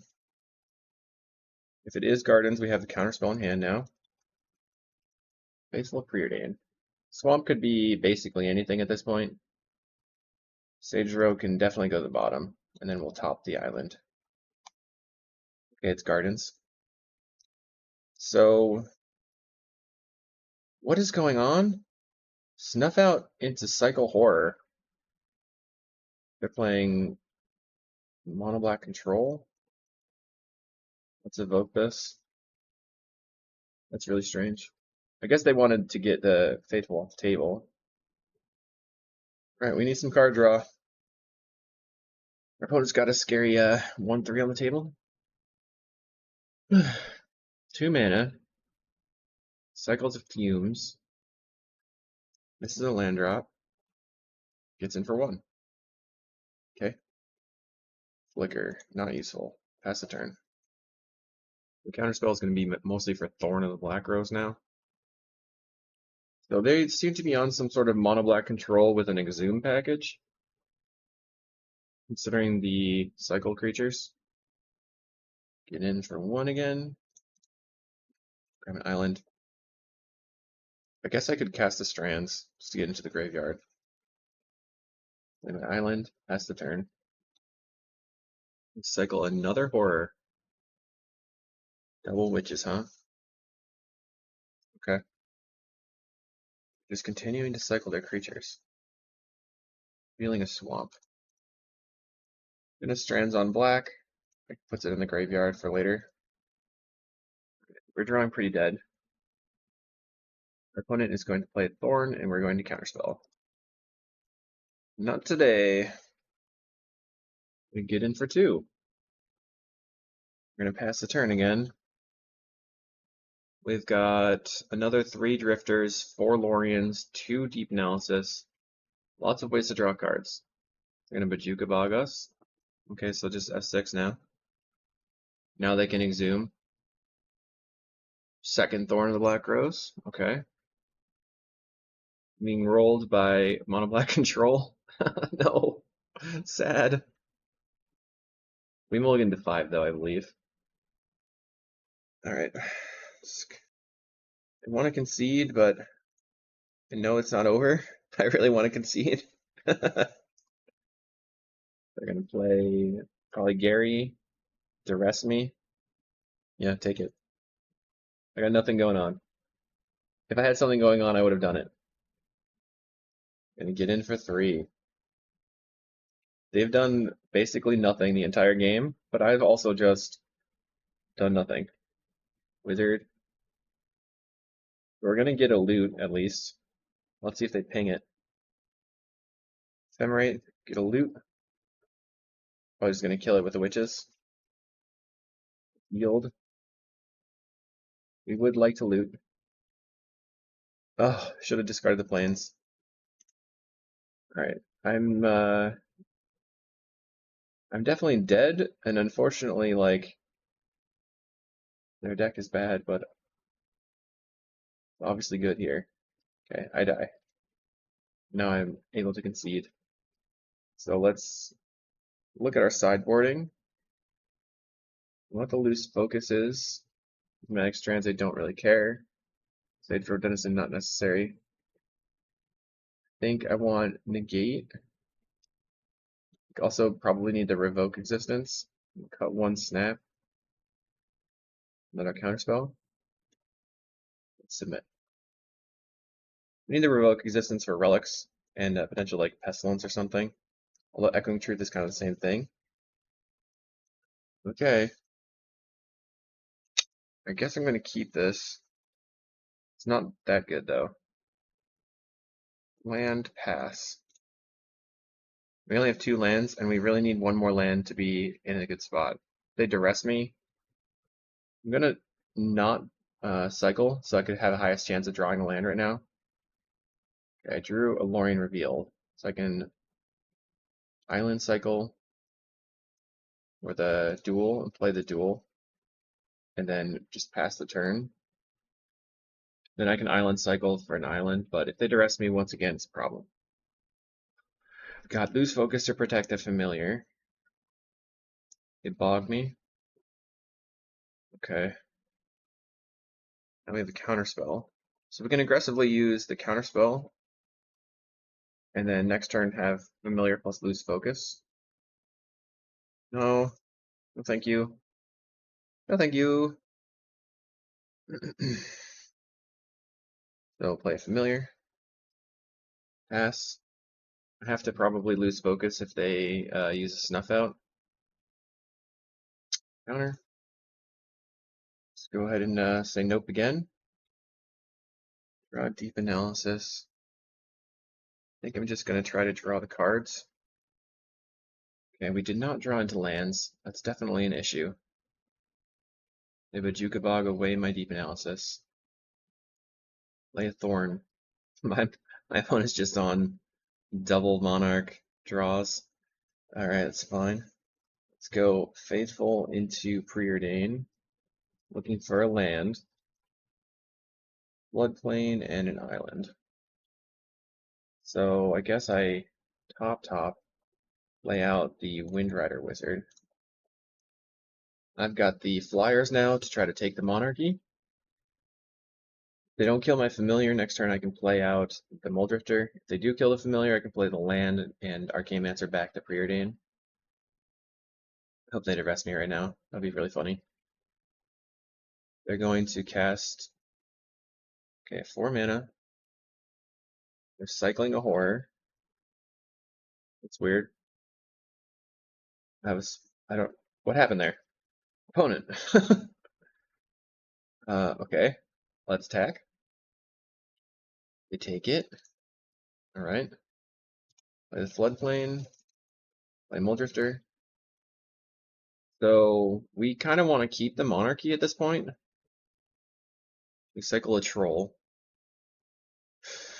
If it is Gardens, we have the counterspell in hand now. Faithful Preordain. Swamp could be basically anything at this point. Sage Row can definitely go to the bottom, and then we'll top the island. Okay, it's Gardens. So, what is going on? Snuff out into Cycle Horror. They're playing Mono Black Control. Let's evoke this. That's really strange. I guess they wanted to get the Faithful off the table. Alright, we need some card draw. Our opponent's got a scary 1-3 on the table. 2 mana. Cycles of Fumes. This is a land drop. Gets in for 1. Okay. Flicker, not useful. Pass the turn. The counterspell is going to be mostly for Thorn of the Black Rose now. So they seem to be on some sort of mono black control with an Exhume package. Considering the cycle creatures. Get in for 1 again. Grab an island. I guess I could cast the Strands just to get into the graveyard. Play my island, pass the turn. Cycle another horror. Double witches, huh? Okay. Just continuing to cycle their creatures. Feeling a swamp. Gonna Strands on black. Puts it in the graveyard for later. We're drawing pretty dead. Our opponent is going to play Thorn, and we're going to counterspell. Not today. We get in for 2. We're gonna pass the turn again. We've got another 3 drifters, 4 Lorians, 2 deep analysis. Lots of ways to draw cards. They're gonna Bajuka Bog us. Okay, so just F6 now. Now they can exhume. Second Thorn of the Black Rose. Okay. Being rolled by Mono Black Control. No. Sad. We mulligan to 5 though, I believe. Alright. I want to concede, but I know it's not over. I really want to concede. They're gonna play probably Gary, duress me. Yeah, take it. I got nothing going on. If I had something going on, I would have done it. Gonna get in for 3. They've done basically nothing the entire game, but I've also just done nothing. Wizard. We're gonna get a loot at least. Let's see if they ping it. Ephemerate, get a loot. Probably just gonna kill it with the witches. Yield. We would like to loot. Oh, should have discarded the planes. Alright. I'm definitely dead, and unfortunately, like, their deck is bad, but obviously good here. Okay, I die. Now I'm able to concede. So let's look at our sideboarding. What the loose focus is. Magic Strands, I don't really care. Sage for Denizen, not necessary. I think I want Negate. Also probably need to revoke existence. Cut 1 snap. Another counterspell. Submit. We need to revoke existence for relics and potential like pestilence or something. Although Echoing Truth is kind of the same thing. Okay. I guess I'm going to keep this. It's not that good though. Land pass. We only have 2 lands, and we really need 1 more land to be in a good spot. If they duress me, I'm gonna not cycle, so I could have the highest chance of drawing a land right now. Okay, I drew a Lorien Revealed, so I can island cycle with a duel and play the duel, and then just pass the turn. Then I can island cycle for an island, but if they duress me once again, it's a problem. Got lose focus to protect a familiar. They bog me. Okay. Now we have the counterspell. So we can aggressively use the counterspell, and then next turn have familiar plus lose focus. No, no thank you. No thank you. So play a familiar. Pass. I have to probably lose focus if they use a snuff out. Counter. Let's go ahead and say nope again. Draw deep analysis. I think I'm just going to try to draw the cards. Okay, we did not draw into lands. That's definitely an issue. They have a Jukabog away my deep analysis. Play a Thorn. My opponent's just on double Monarch draws. Alright, that's fine. Let's go Faithful into Preordain. Looking for a land. Floodplain and an island. So I guess I top lay out the Windrider Wizard. I've got the flyers now to try to take the monarchy. If they don't kill my familiar, next turn I can play out the Muldrifter. If they do kill the familiar, I can play the land and Arcanemancer back to Preordain. I hope they'd arrest me right now. That'd be really funny. They're going to cast 4 mana. They're cycling a horror. It's weird. What happened there? Opponent. Okay. Let's attack. They take it. Alright. Play the Floodplain. Play Muldrifter. So we kind of want to keep the monarchy at this point. We cycle a troll.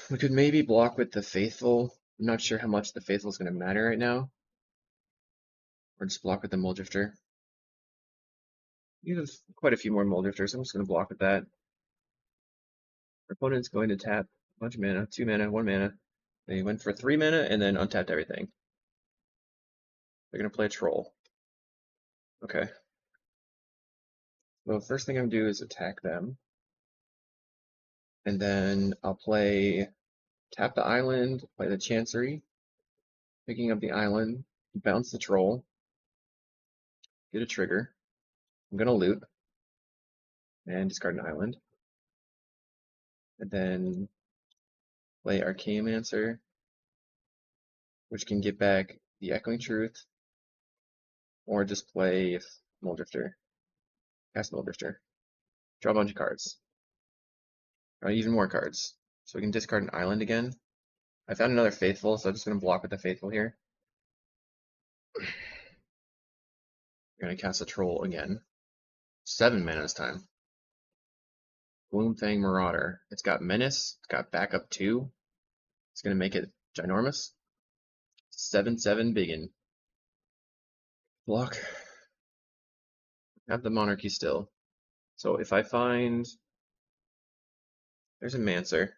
We could maybe block with the faithful. I'm not sure how much the faithful is going to matter right now. Or just block with the Muldrifter. You have quite a few more Muldrifters. I'm just going to block with that. Our opponent's going to tap a bunch of mana, 2 mana, 1 mana. They went for 3 mana and then untapped everything. They're going to play a troll. Okay. Well, first thing I'm going to do is attack them. And then I'll tap the island, play the Chancery, picking up the island, bounce the troll, get a trigger. I'm going to loot and discard an island. And then play Archaeomancer, which can get back the Echoing Truth, or just play Muldrifter. Cast Muldrifter. Draw a bunch of cards. Draw even more cards. So we can discard an island again. I found another Faithful, so I'm just going to block with the Faithful here. We're going to cast a Troll again. 7 mana this time. Gloomfang Marauder. It's got Menace. It's got Backup 2. It's going to make it ginormous. 7/7 biggin. Block. Have the Monarchy still. So if I find... There's a Mancer.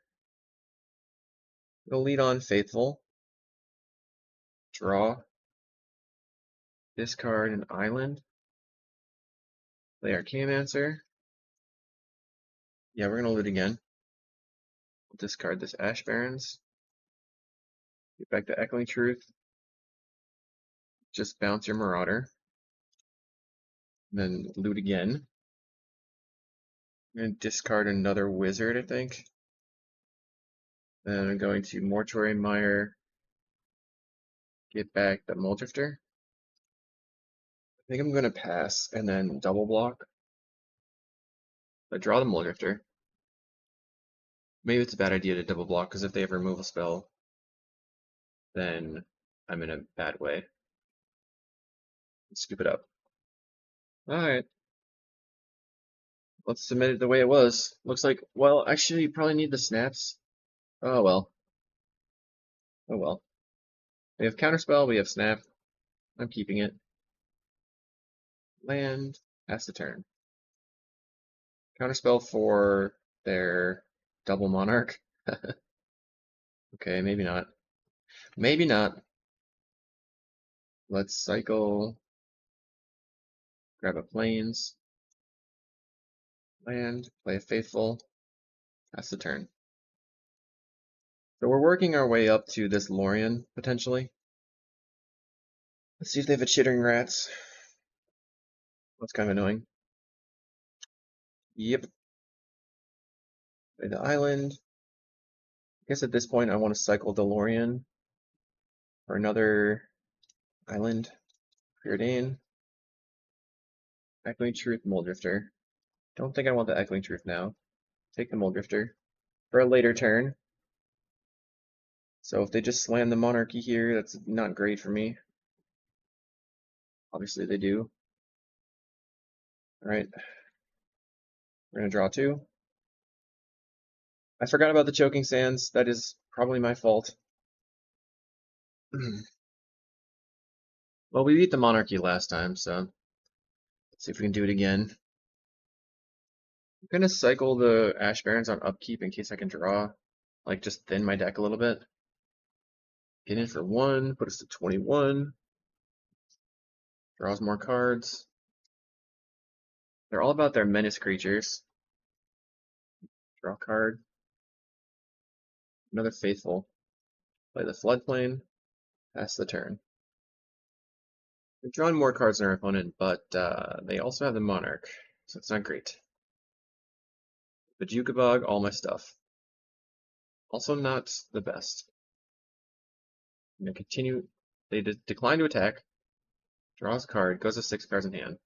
We'll lead on Faithful. Draw. Discard an island. Play Archaeomancer. Yeah, we're going to loot again. We'll discard this Ash Barrens. Get back to Echoing Truth. Just bounce your Marauder. Then loot again. I'm going to discard another Wizard, I think. Then I'm going to Mortuary Mire. Get back the Muldrifter. I think I'm going to pass and then double block. I draw the Muldrifter. Maybe it's a bad idea to double block, because if they have a removal spell, then I'm in a bad way. Let's scoop it up. Alright. Let's submit it the way it was. Looks like, well, actually, you probably need the snaps. Oh well. Oh well. We have Counterspell, we have Snap. I'm keeping it. Land, pass the turn. Counterspell for their double Monarch. Okay, maybe not. Maybe not. Let's cycle. Grab a Plains. Land, play a Faithful. Pass the turn. So we're working our way up to this Lorien, potentially. Let's see if they have a Chittering Rats. That's kind of annoying. Yep. Play the island. I guess at this point I want to cycle DeLorean for another island. Preordain. Echoing Truth, Muldrifter. Don't think I want the Echoing Truth now. Take the Muldrifter for a later turn. So if they just slam the Monarchy here, that's not great for me. Obviously they do. Alright. We're going to draw 2. I forgot about the Choking Sands. That is probably my fault. Well, we beat the Monarchy last time, so let's see if we can do it again. I'm going to cycle the Ash Barrens on upkeep in case I can draw. Like, just thin my deck a little bit. Get in for 1, put us to 21. Draws more cards. They're all about their menace creatures. Draw a card. Another Faithful. Play the Floodplain. Pass the turn. We've drawn more cards than our opponent, but they also have the Monarch, so it's not great. The Jukabog, all my stuff. Also not the best. I'm going to continue. They decline to attack. Draws a card. Goes to 6 cards in hand.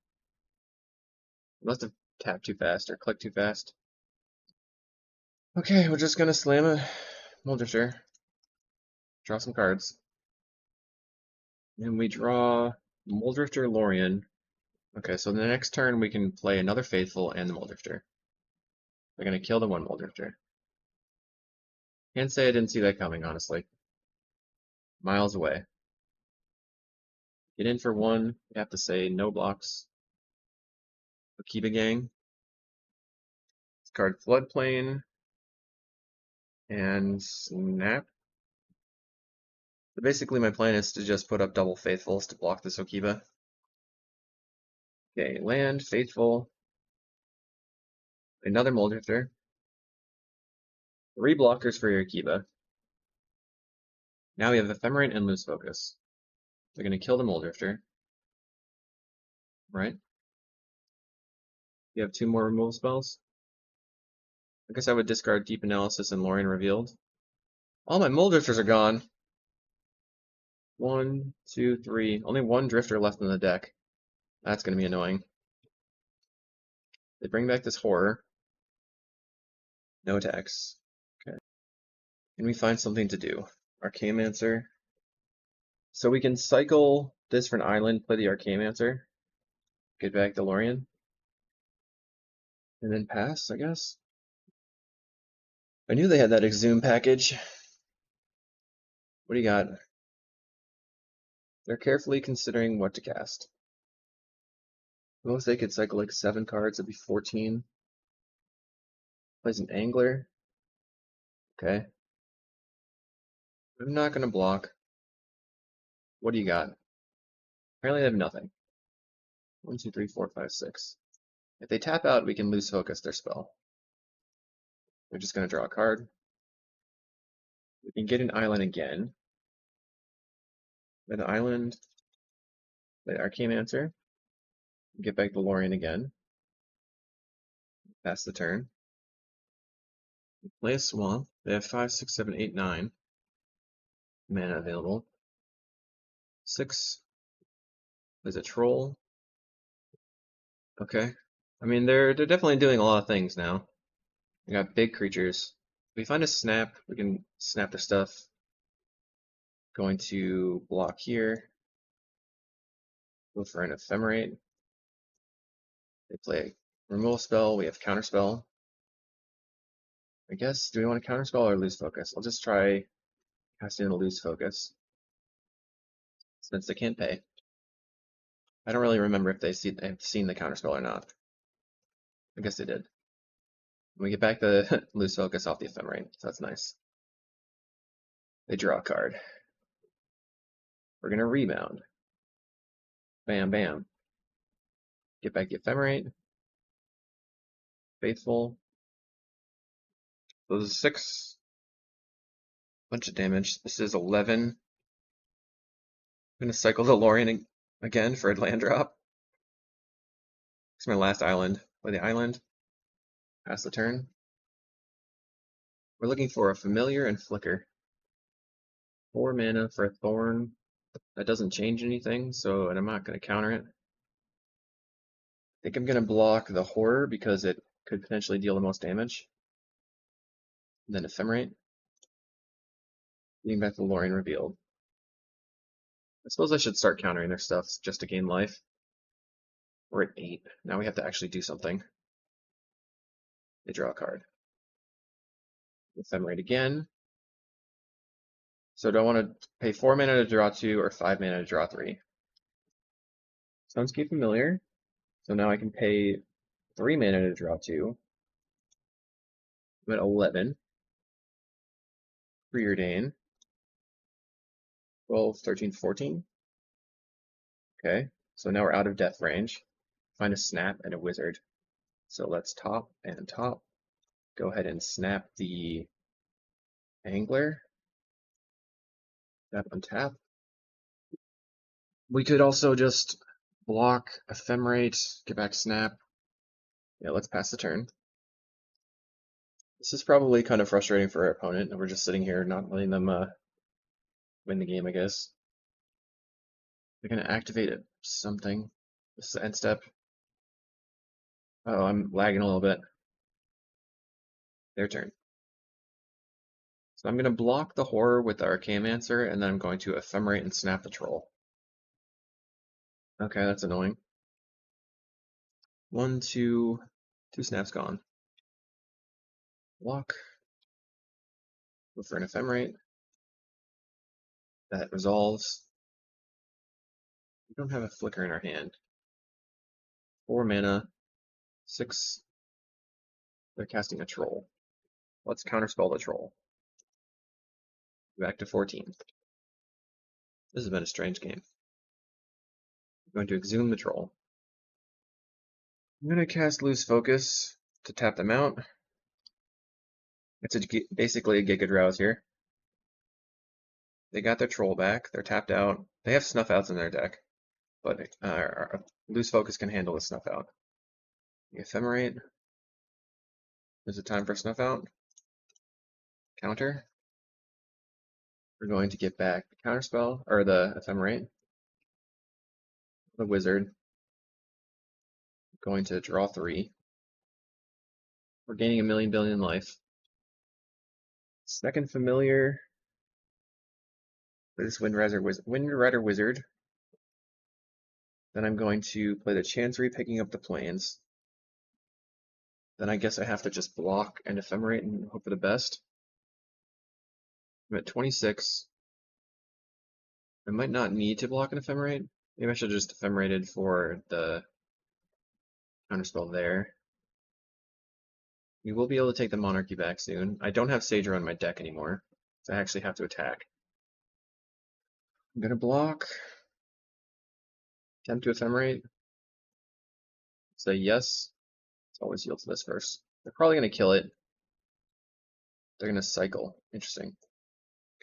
Must have tapped too fast or clicked too fast. Okay, we're just going to slam a Muldrifter. Draw some cards. And we draw Muldrifter Lorien Okay, so the next turn we can play another Faithful and the Moldrifter. They're going to kill the one Moldrifter. Can't say I didn't see that coming, honestly. Miles away. Get in for one. You have to say no blocks. Akiba Gang. Discard Floodplain. And Snap. So basically my plan is to just put up double Faithfuls to block this Okiba. Okay, land, Faithful. Another Moldrifter. 3 blockers for your Akiba. Now we have Ephemerate and Loose Focus. They're going to kill the Moldrifter. Right? You have 2 more removal spells. I guess I would discard Deep Analysis and Lorien Revealed. All my Moldrifters are gone. 1, 2, 3. Only 1 Drifter left in the deck. That's going to be annoying. They bring back this Horror. No attacks. Okay. Can we find something to do? Archaeomancer. So we can cycle this for an island, play the Archaeomancer, get back the Lorien, and then pass, I guess. I knew they had that Exhume package. What do you got? They're carefully considering what to cast. Most they could cycle like 7 cards, that'd be 14. Plays an Angler. Okay. I'm not gonna block. What do you got? Apparently they have nothing. 1, 2, 3, 4, 5, 6. If they tap out, we can lose focus their spell. They're just gonna draw a card. We can get an island again. An island, the Archaeomancer. Get back the Lorien again. Pass the turn. Play a Swamp. They have 5, 6, 7, 8, 9 mana available. 6 is a Troll. Okay. I mean, they're definitely doing a lot of things now. We got big creatures. If we find a Snap, we can snap their stuff. Going to block here. Go for an Ephemerate. They play a removal spell. We have Counterspell. I guess, do we want to Counterspell or lose focus? I'll just try casting a lose focus, since they can't pay. I don't really remember if they've seen the Counterspell or not. I guess they did. We get back the lose focus off the Ephemerate, so that's nice. They draw a card. We're going to rebound. Bam, bam. Get back the Ephemerate. Faithful. Those are 6. Bunch of damage. This is 11. I'm going to cycle the Lorien again for a land drop. It's my last island. Play the island. Pass the turn. We're looking for a Familiar and Flicker. 4 mana for a Thorn. That doesn't change anything, so and I'm not going to counter it. I think I'm going to block the Horror because it could potentially deal the most damage. And then Ephemerate. Getting back the Lorien Revealed. I suppose I should start countering their stuff just to gain life. We're at 8. Now we have to actually do something. They draw a card. Ephemerate again. So do I want to pay 4 mana to draw 2 or 5 mana to draw 3? Sunscape Familiar. So now I can pay 3 mana to draw 2. I'm at 11. Preordain. 12, 13, 14. Okay, so now we're out of death range. Find a Snap and a Wizard. So let's top and top. Go ahead and snap the Angler. Tap untap. We could also just block, Ephemerate, get back Snap. Yeah, let's pass the turn. This is probably kind of frustrating for our opponent, and we're just sitting here not letting them win the game, I guess. They're going to activate it, something. This is the end step. Oh, I'm lagging a little bit. Their turn. So I'm going to block the Horror with the Archaeomancer, and then I'm going to Ephemerate and snap the Troll. Okay, that's annoying. 1, 2, 2 snaps gone. Block. Go for an ephemerate. That resolves. We don't have a flicker in our hand. 4 mana. 6. They're casting a troll. Let's counterspell the troll. Back to 14. This has been a strange game. I'm going to exhume the troll. I'm going to cast Lose Focus to tap them out. It's basically a Giga Drowse here. They got their troll back. They're tapped out. They have Snuff Outs in their deck, but Lose Focus can handle the Snuff Out. The Ephemerate. Is it time for Snuff Out? Counter. We're going to get back the Counterspell, or the Ephemerate. The Wizard. Going to draw 3. We're gaining 1,000,000 billion life. Second familiar. This Windrider Wizard. Then I'm going to play the Chancery, picking up the Plains. Then I guess I have to just block and Ephemerate and hope for the best. I'm at 26. I might not need to block an Ephemerate. Maybe I should have just Ephemerated for the counterspell there. We will be able to take the Monarchy back soon. I don't have Sager on my deck anymore, so I actually have to attack. I'm going to block. Attempt to Ephemerate. Say yes. Let's always yield to this first. They're probably going to kill it. They're going to cycle. Interesting.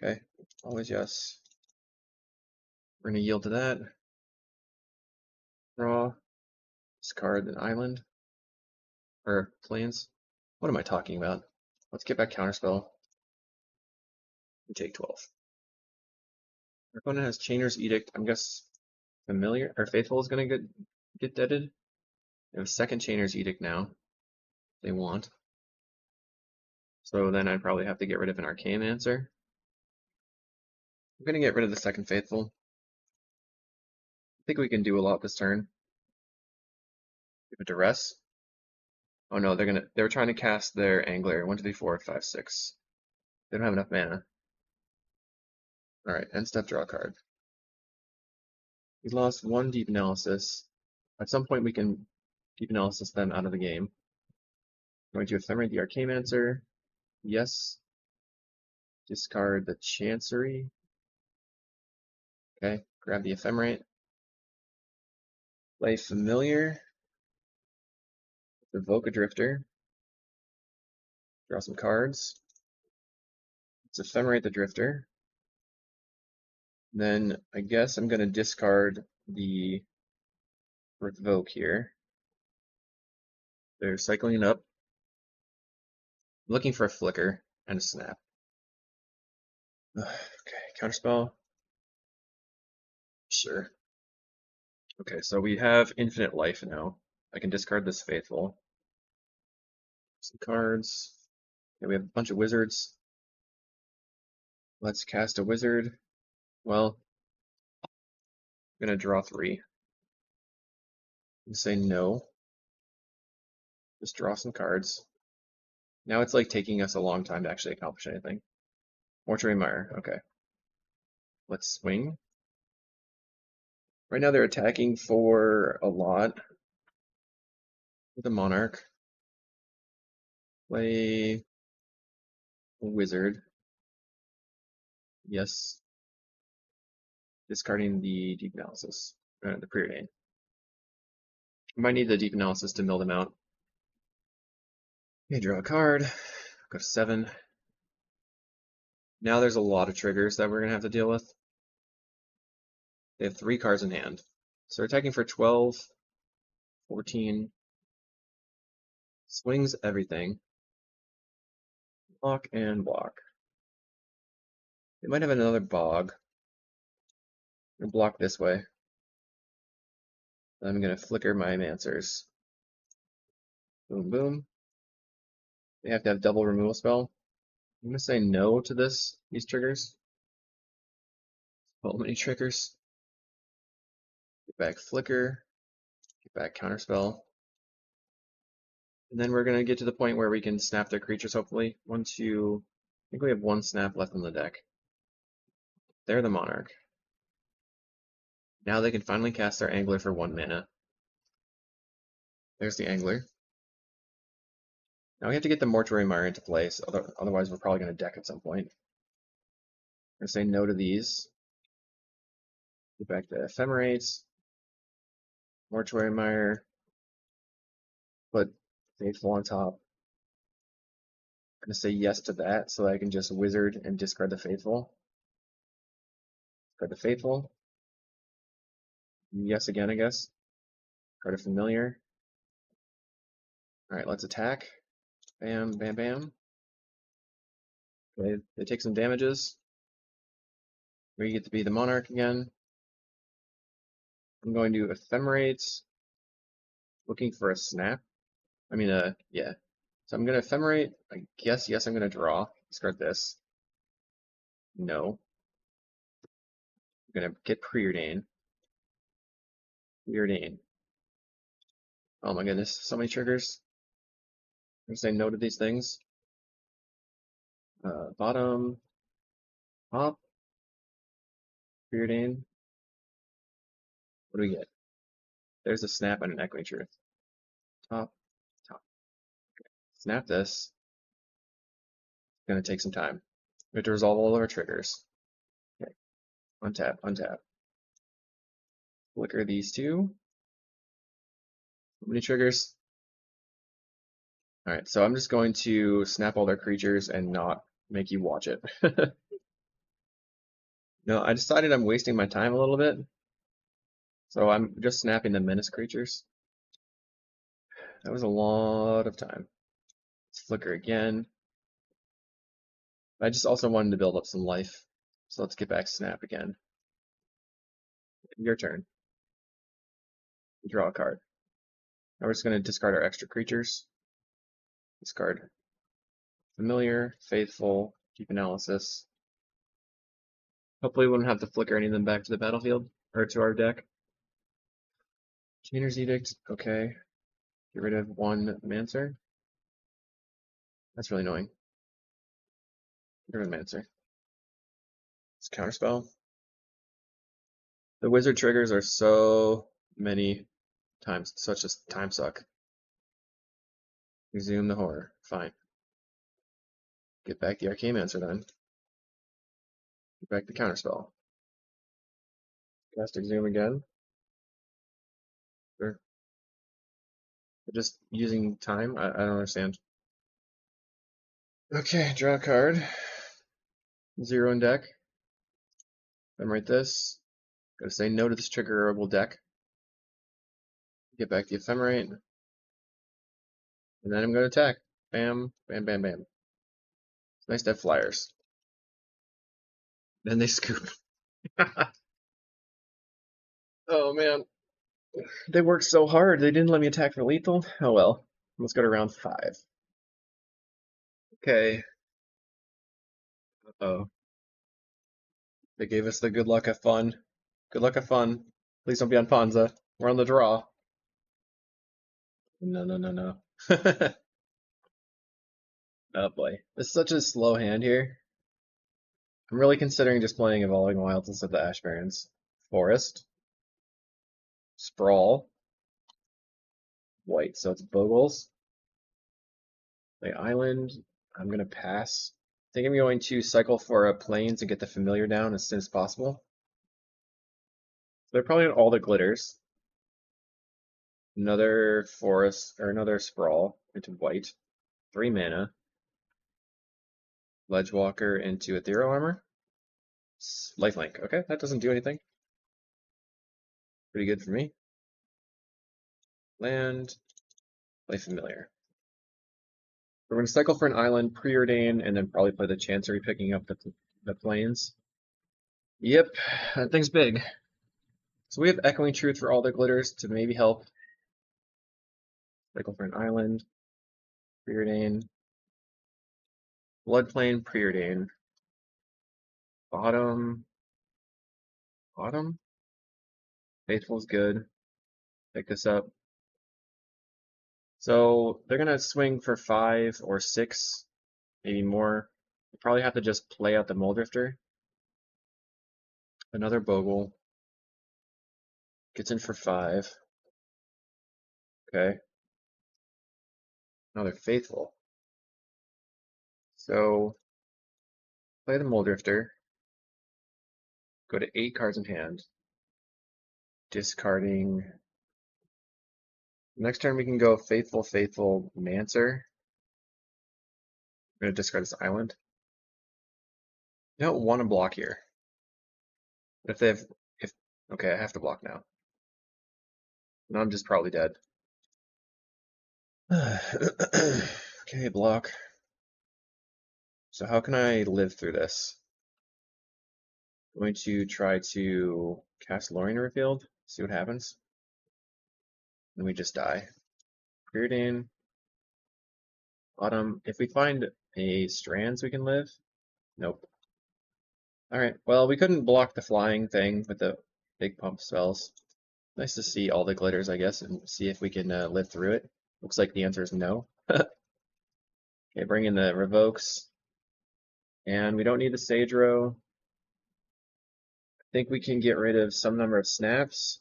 Okay, always yes. We're going to yield to that. Draw. Discard an island. Or plains. What am I talking about? Let's get back Counterspell. We take 12. Our opponent has Chainer's Edict. I'm guess Familiar or Faithful is going to get deaded. They have a second Chainer's Edict now. They want. So then I'd probably have to get rid of an Archaeomancer. I'm going to get rid of the second Faithful. I think we can do a lot this turn. Give a Duress. Oh no, they're trying to cast their Angler. 1, 2, 3, 4, 5, 6. They don't have enough mana. Alright, end step, draw a card. We lost 1 Deep Analysis. At some point we can Deep Analysis them out of the game. I'm going to Ephemerate the Archaeomancer. Yes. Discard the Chancery. Okay, grab the Ephemerate. Play Familiar. Evoke a Drifter. Draw some cards. Let's Ephemerate the Drifter. Then I guess I'm going to discard the Revoke here. They're cycling it up. I'm looking for a Flicker and a Snap. Okay, Counterspell. Sure. Okay, so we have infinite life now. I can discard this Faithful. Some cards. Okay, we have a bunch of wizards. Let's cast a wizard. Well, I'm gonna draw 3. And say no. Just draw some cards. Now it's like taking us a long time to actually accomplish anything. Mortuary Mire, okay. Let's swing. Right now they're attacking for a lot with a Monarch. Play a Wizard. Yes. Discarding the Deep Analysis, the Preordain. I might need the Deep Analysis to mill them out. Okay, draw a card. Go to 7. Now there's a lot of triggers that we're going to have to deal with. They have 3 cards in hand. So they're attacking for 12, 14. Swings everything. Block and block. They might have another Bog. I'm going to block this way. I'm going to flicker my Mancers. Boom, boom. They have to have double removal spell. I'm going to say no to these triggers. So many triggers. Get back Flicker. Get back Counterspell. And then we're gonna get to the point where we can snap their creatures, hopefully. One, two, I think we have one snap left on the deck. They're the Monarch. Now they can finally cast their Angler for 1 mana. There's the Angler. Now we have to get the Mortuary Mire into place, otherwise we're probably going to deck at some point. I'm going to say no to these. Get back to Ephemerate, Mortuary Mire, put Faithful on top. I'm going to say yes to that so I can just Wizard and discard the Faithful. Discard the Faithful. Yes again, I guess. Card a Familiar. Alright, let's attack. Bam, bam, bam. Okay, they take some damages. We get to be the Monarch again. I'm going to Ephemerate, looking for a snap. Yeah. So I'm going to Ephemerate. I guess, yes, I'm going to draw. Discard this. No. I'm going to get Preordain. Preordain. Oh my goodness, so many triggers. I'm going to say no to these things. Bottom. Top. Preordain. What do we get? There's a snap and an Echoing Truth. Top. Top. Okay. Snap this. It's going to take some time. We have to resolve all of our triggers. Okay. Untap, untap. Flicker these two. How many triggers? Alright, so I'm just going to snap all their creatures and not make you watch it. No, I decided I'm wasting my time a little bit. So I'm just snapping the menace creatures. That was a lot of time. Let's flicker again. I just also wanted to build up some life. So let's get back snap again. Your turn. Draw a card. Now we're just going to discard our extra creatures. Discard Familiar, Faithful, Deep Analysis. Hopefully we won't have to flicker any of them back to the battlefield, or to our deck. Chainer's Edict, okay. Get rid of one Mancer. That's really annoying. Get rid of Mancer. Let's counterspell. The wizard triggers are so many times, such a time suck. Resume the horror. Fine. Get back the Archaeomancer then. Get back the counterspell. Cast Exhume again. Sure. We're just using time? I don't understand. Okay, draw a card. 0 in deck. Then write this. Gotta say no to this triggerable deck. Get back the Ephemerate. And then I'm gonna attack. Bam, bam, bam, bam. It's nice to have flyers. Then they scoop. Oh man. They worked so hard. They didn't let me attack for lethal. Oh well. Let's go to round 5. Okay. Uh-oh. They gave us the good luck have fun. Good luck have fun. Please don't be on Ponza. We're on the draw. No, no, no, no. Oh boy. This is such a slow hand here. I'm really considering just playing Evolving Wilds instead of the Ash Barrens. Forest. Sprawl. White, so it's Bogles. Play Island. I'm gonna pass. I think I'm going to cycle for a Plains and get the Familiar down as soon as possible. They're probably on all the glitters. Another Forest, or another Sprawl into white. 3 mana. Ledgewalker into Ethereal Armor. Lifelink. Okay, that doesn't do anything. Pretty good for me. Land. Play Familiar. We're going to cycle for an island, preordain, and then probably play the Chancery, picking up the plains. Yep, that thing's big. So we have Echoing Truth for all the glitters to maybe help. Cycle for an island, preordain. Floodplain, preordain. Bottom. Bottom? Faithful's good. Pick this up. So they're gonna swing for 5 or 6, maybe more. You probably have to just play out the Muldrifter. Another Bogle. Gets in for 5. Okay. Another Faithful. So play the Muldrifter. Go to 8 cards in hand. Discarding. Next turn we can go Faithful, Faithful, Mancer. I'm gonna discard this island. You don't want to block here. But if they have, okay, I have to block now. Now I'm just probably dead. Okay, block. So how can I live through this? I'm going to try to cast Lorien Revealed, see what happens. And we just die. Preordain. Bottom. If we find a strands we can live. Nope. Alright, well we couldn't block the flying thing with the big pump spells. Nice to see all the glitters, I guess, and see if we can live through it. Looks like the answer is no. Okay, bring in the revokes. And we don't need the Sage Row. I think we can get rid of some number of snaps.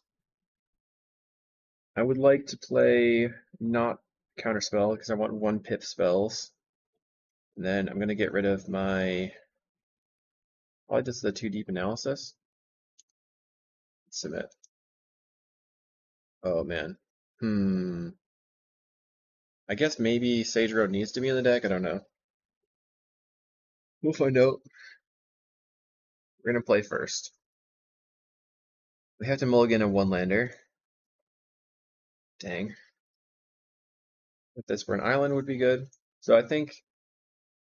I would like to play not counterspell because I want 1 pip spells. And then I'm going to get rid of my, probably just the 2 deep analysis. Submit. Oh man. I guess maybe Sage Road needs to be in the deck. I don't know. We'll find out. We're going to play first. We have to mulligan a 1-lander. Dang. If this were an island would be good. So I think,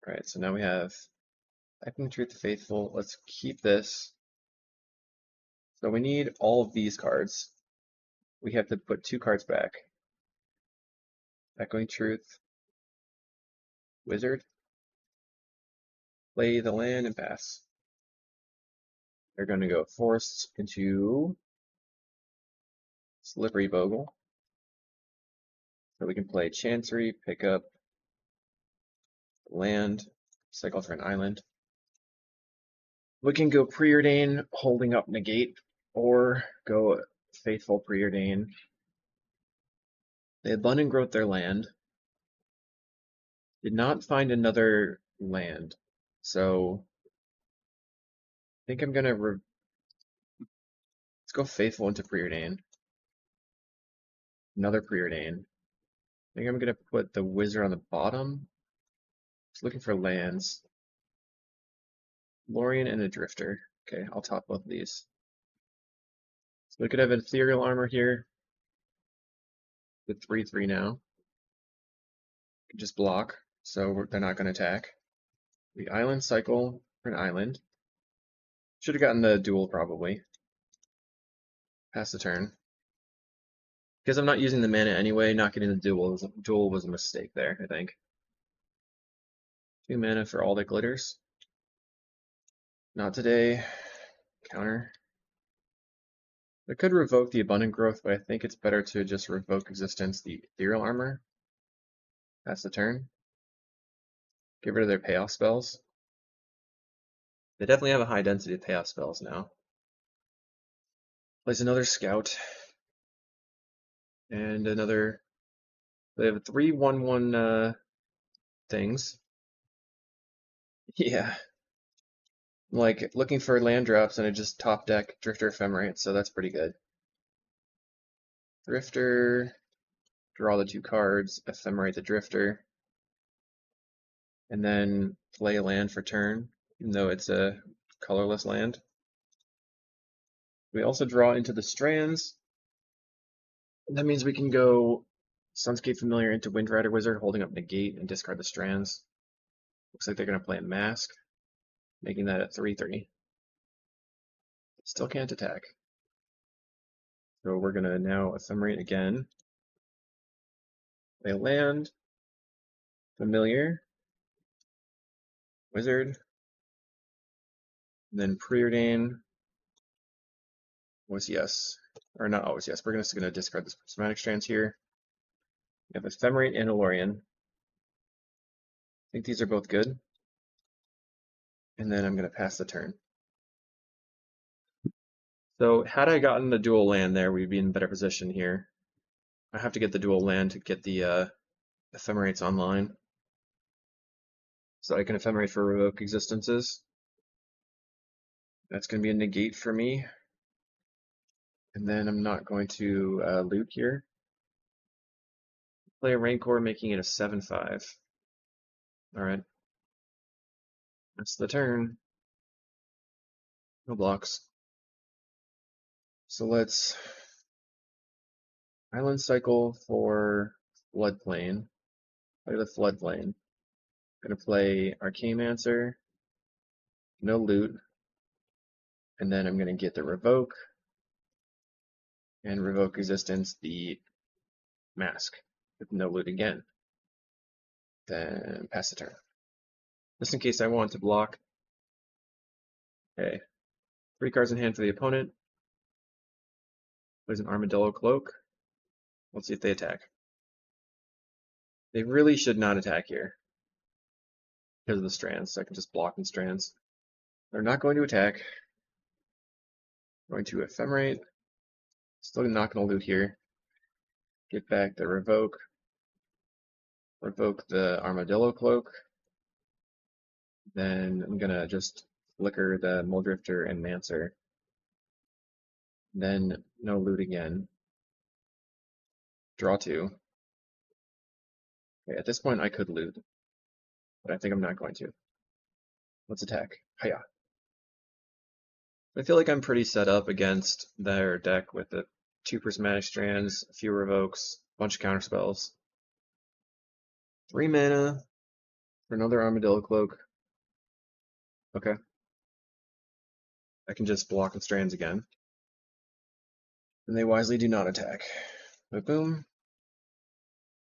alright, so now we have Typing Truth Faithful. Let's keep this. So we need all of these cards. We have to put 2 cards back. Echoing Truth. Wizard. Play the land and pass. They're going to go forced into Slippery Bogle. So we can play Chancery, pick up land, cycle for an island. We can go Preordain, holding up Negate, or go Faithful Preordain. They Abundant Growth their land. Did not find another land. So I think I'm gonna let's go Faithful into Preordain. Another Preordain. I think I'm gonna put the Wizard on the bottom. Just looking for lands. Lorien and a Drifter. Okay, I'll top both of these. So we could have Ethereal Armor here. With 3/3 now. Could just block, so they're not going to attack. The island cycle for an island. Should have gotten the duel probably. Pass the turn. Because I'm not using the mana anyway, not getting the duel was a mistake there, I think. 2 mana for all the glitters. Not today. Counter. I could revoke the Abundant Growth, but I think it's better to just revoke Existence, the Ethereal Armor. Pass the turn. Get rid of their payoff spells. They definitely have a high density of payoff spells now. Plays another Scout. And another. They have 3/1/1 things. Yeah. Like looking for land drops and I just top deck Drifter Ephemerate, so that's pretty good. Drifter, draw the 2 cards, Ephemerate the Drifter, and then play a land for turn, even though it's a colorless land. We also draw into the Strands. And that means we can go Sunscape Familiar into Windrider Wizard, holding up Negate and discard the Strands. Looks like they're going to play a Mask, making that a 3/3. Still can't attack. So we're going to now Ephemerate again. Play a land, Familiar, Wizard, and then Preordain was yes. Or not always yes. We're just going to discard the Prismatic Strands here. We have Ephemerate and a Lorien. I think these are both good. And then I'm going to pass the turn. So had I gotten the dual land there, we'd be in a better position here. I have to get the dual land to get the Ephemerates online. So I can Ephemerate for revoke existences. That's going to be a negate for me. And then I'm not going to loot here. Play a Rancor, making it a 7/5. Alright. That's the turn. No blocks. So let's Island Cycle for Floodplain. Play the Floodplain. Gonna play Arcanemancer, no loot, and then I'm gonna get the Revoke, and Revoke Resistance the Mask, with no loot again. Then pass the turn. Just in case I want to block. Okay. 3 cards in hand for the opponent. Plays an Armadillo Cloak. Let's see if they attack. They really should not attack here because of the strands, so I can just block in strands. They're not going to attack. Going to Ephemerate. Still not going to loot here. Get back the Revoke. Revoke the Armadillo Cloak. Then I'm going to just flicker the Muldrifter and Mancer. Then no loot again. Draw 2. Okay, at this point I could loot, but I think I'm not going to. Let's attack. Hiya. I feel like I'm pretty set up against their deck with the 2 prismatic strands, a few revokes, a bunch of counterspells. 3 mana for another Armadillo Cloak. Okay. I can just block with strands again. And they wisely do not attack. But boom.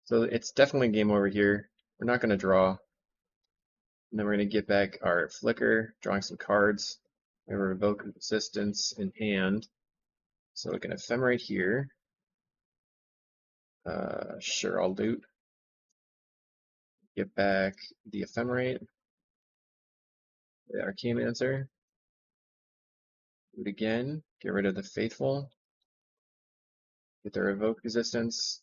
So it's definitely game over here. We're not going to draw. And then we're going to get back our flicker, drawing some cards. We have a revoke resistance in hand. So we can Ephemerate here. Sure, I'll loot. Get back the Ephemerate. The Arcanemancer. Loot again. Get rid of the Faithful. Get the revoke resistance.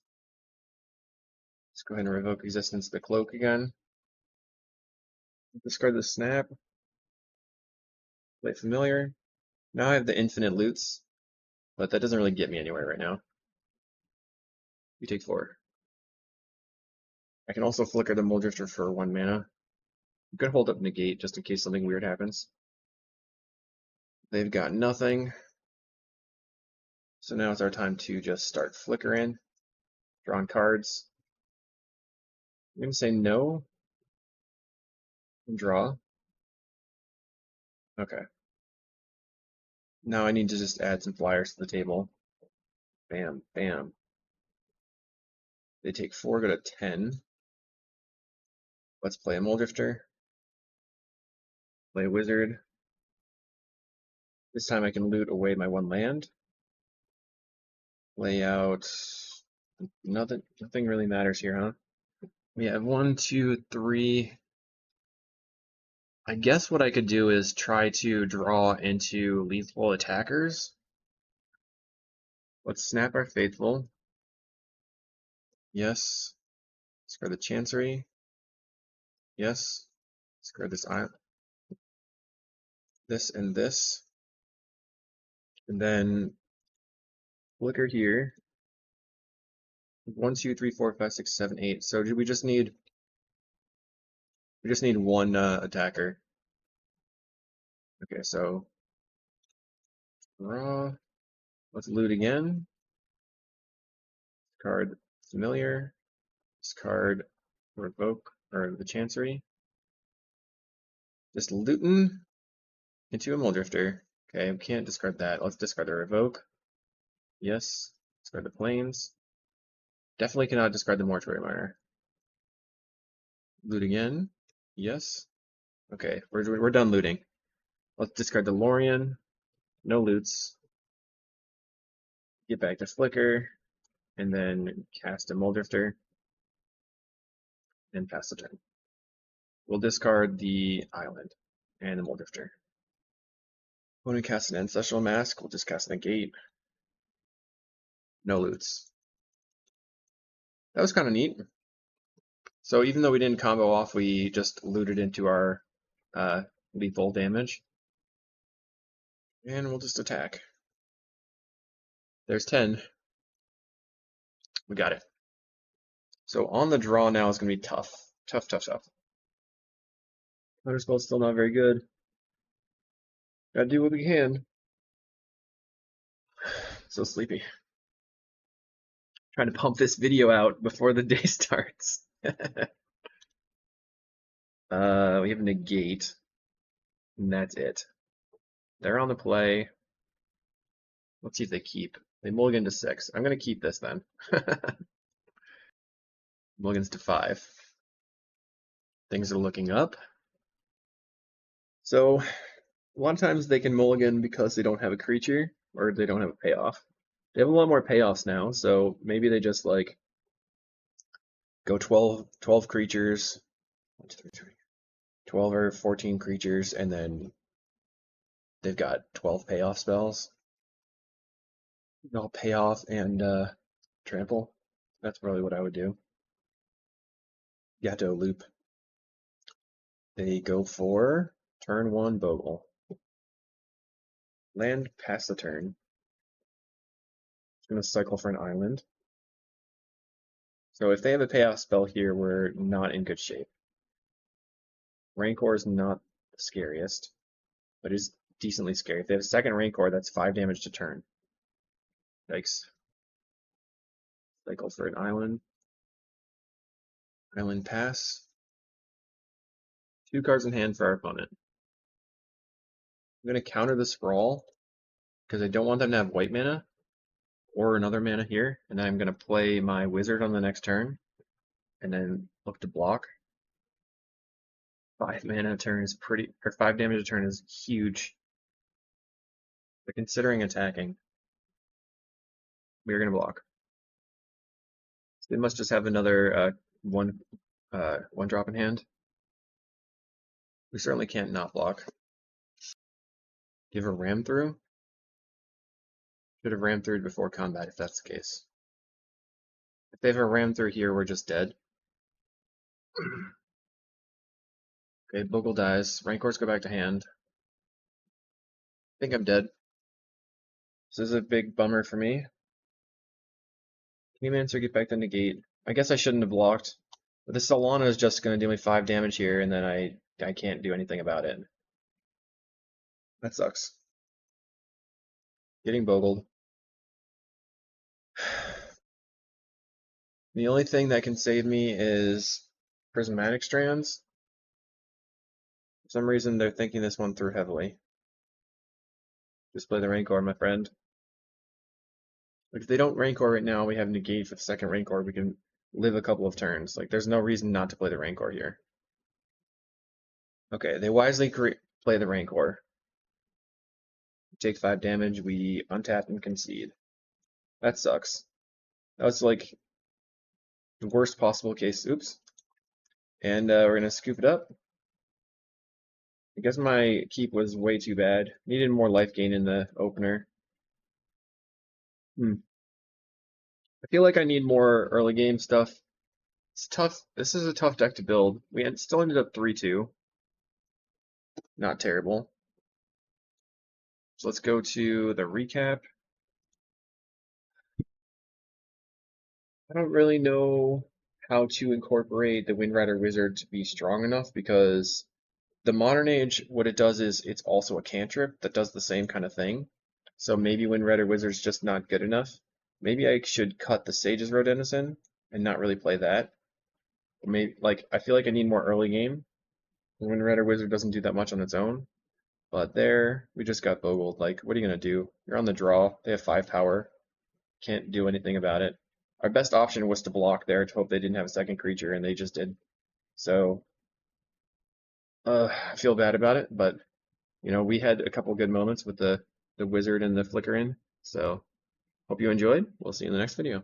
Let's go ahead and revoke resistance to the cloak again. Discard the snap. Play familiar. Now I have the infinite loots, but that doesn't really get me anywhere right now. You take 4. I can also flicker the Muldrifter for 1 mana. You could hold up negate just in case something weird happens. They've got nothing. So now it's our time to just start flickering. Drawing cards. I'm going to say no. And draw. Okay. Now I need to just add some flyers to the table. Bam, bam. They take 4, go to 10. Let's play a Muldrifter. Play a Wizard. This time I can loot away my 1 land. Lay out. Nothing really matters here, huh? We have 1, 2, 3. I guess what I could do is try to draw into lethal attackers. Let's snap our Faithful. Yes. Discard the Chancery. Yes. Discard this island. This and this. And then flicker here. 1, 2, 3, 4, 5, 6, 7, 8. So we just need 1 attacker. Okay, so draw. Let's loot again. Card familiar. Discard revoke or the Chancery. Just looting into a Muldrifter. Okay, we can't discard that. Let's discard the revoke. Yes. Discard the plains. Definitely cannot discard the Mortuary Miner. Loot again. Yes. Okay, we're done looting. Let's discard the Lorien. No loots. Get back to Flicker, and then cast a Muldrifter. and pass the turn. We'll discard the island and the Mulgrifter. When we cast an Ancestral Mask, we'll just cast a Negate. No loots. That was kind of neat. So even though we didn't combo off, we just looted into our lethal damage. And we'll just attack. There's 10. We got it. So on the draw now is going to be tough. Tough. Counterspell's still not very good. Gotta do what we can. So sleepy. Trying to pump this video out before the day starts. We have a Negate. And that's it. They're on the play. Let's see if they keep. They mulligan to 6. I'm going to keep this then. Mulligans to 5. Things are looking up. So, a lot of times they can mulligan because they don't have a creature or they don't have a payoff. They have a lot more payoffs now, so maybe they just like go 12 creatures, 1, 2, 3, 12 or 14 creatures, and then they've got 12 payoff spells. I'll pay off and trample. That's probably what I would do. Gato loop. They go for turn 1 Bogle. Land, pass the turn. It's going to cycle for an island. So if they have a payoff spell here, we're not in good shape. Rancor is not the scariest, but is decently scary. If they have a second Rancor, that's 5 damage to turn. Yikes. Cycle for an island. Island pass. 2 cards in hand for our opponent. I'm going to counter the Sprawl because I don't want them to have white mana or another mana here. And then I'm going to play my Wizard on the next turn and then look to block. 5 mana a turn is pretty, or 5 damage a turn is huge. But considering attacking, we're going to block. So they must just have another one drop in hand. We certainly can't not block. Give a ram through. Should have ram through before combat if that's the case. If they have a ram through here, we're just dead. Okay, Bogle dies. Rancors go back to hand. I think I'm dead. This is a big bummer for me. Mancer, get back to negate. I guess I shouldn't have blocked. But this Solana is just going to do me 5 damage here, and then I can't do anything about it. That sucks. Getting Bogled. The only thing that can save me is Prismatic Strands. For some reason, they're thinking this one through heavily. Just play the Rancor, my friend. Like, if they don't Rancor right now, we have negate for the second Rancor. We can live a couple of turns. Like, there's no reason not to play the Rancor here. Okay, they wisely play the Rancor. We take 5 damage, we untap and concede. That sucks. That was like the worst possible case. Oops. And we're going to scoop it up. I guess my keep was way too bad. Needed more life gain in the opener. I feel like I need more early game stuff. It's tough. This is a tough deck to build. We still ended up 3-2. Not terrible. So let's go to the recap. I don't really know how to incorporate the Windrider Wizard to be strong enough because the Modern Age, what it does is it's also a cantrip that does the same kind of thing. So maybe Windrider Wizard's just not good enough. Maybe I should cut the Sage's Road Denizen and not really play that. Maybe, like, I feel like I need more early game. The Windrider Wizard doesn't do that much on its own. But there, we just got Bogled. Like, what are you going to do? You're on the draw. They have 5 power. Can't do anything about it. Our best option was to block there to hope they didn't have a second creature, and they just did. So, I feel bad about it, but, you know, we had a couple good moments with the Wizard and the Flicker in. So, hope you enjoyed. We'll see you in the next video.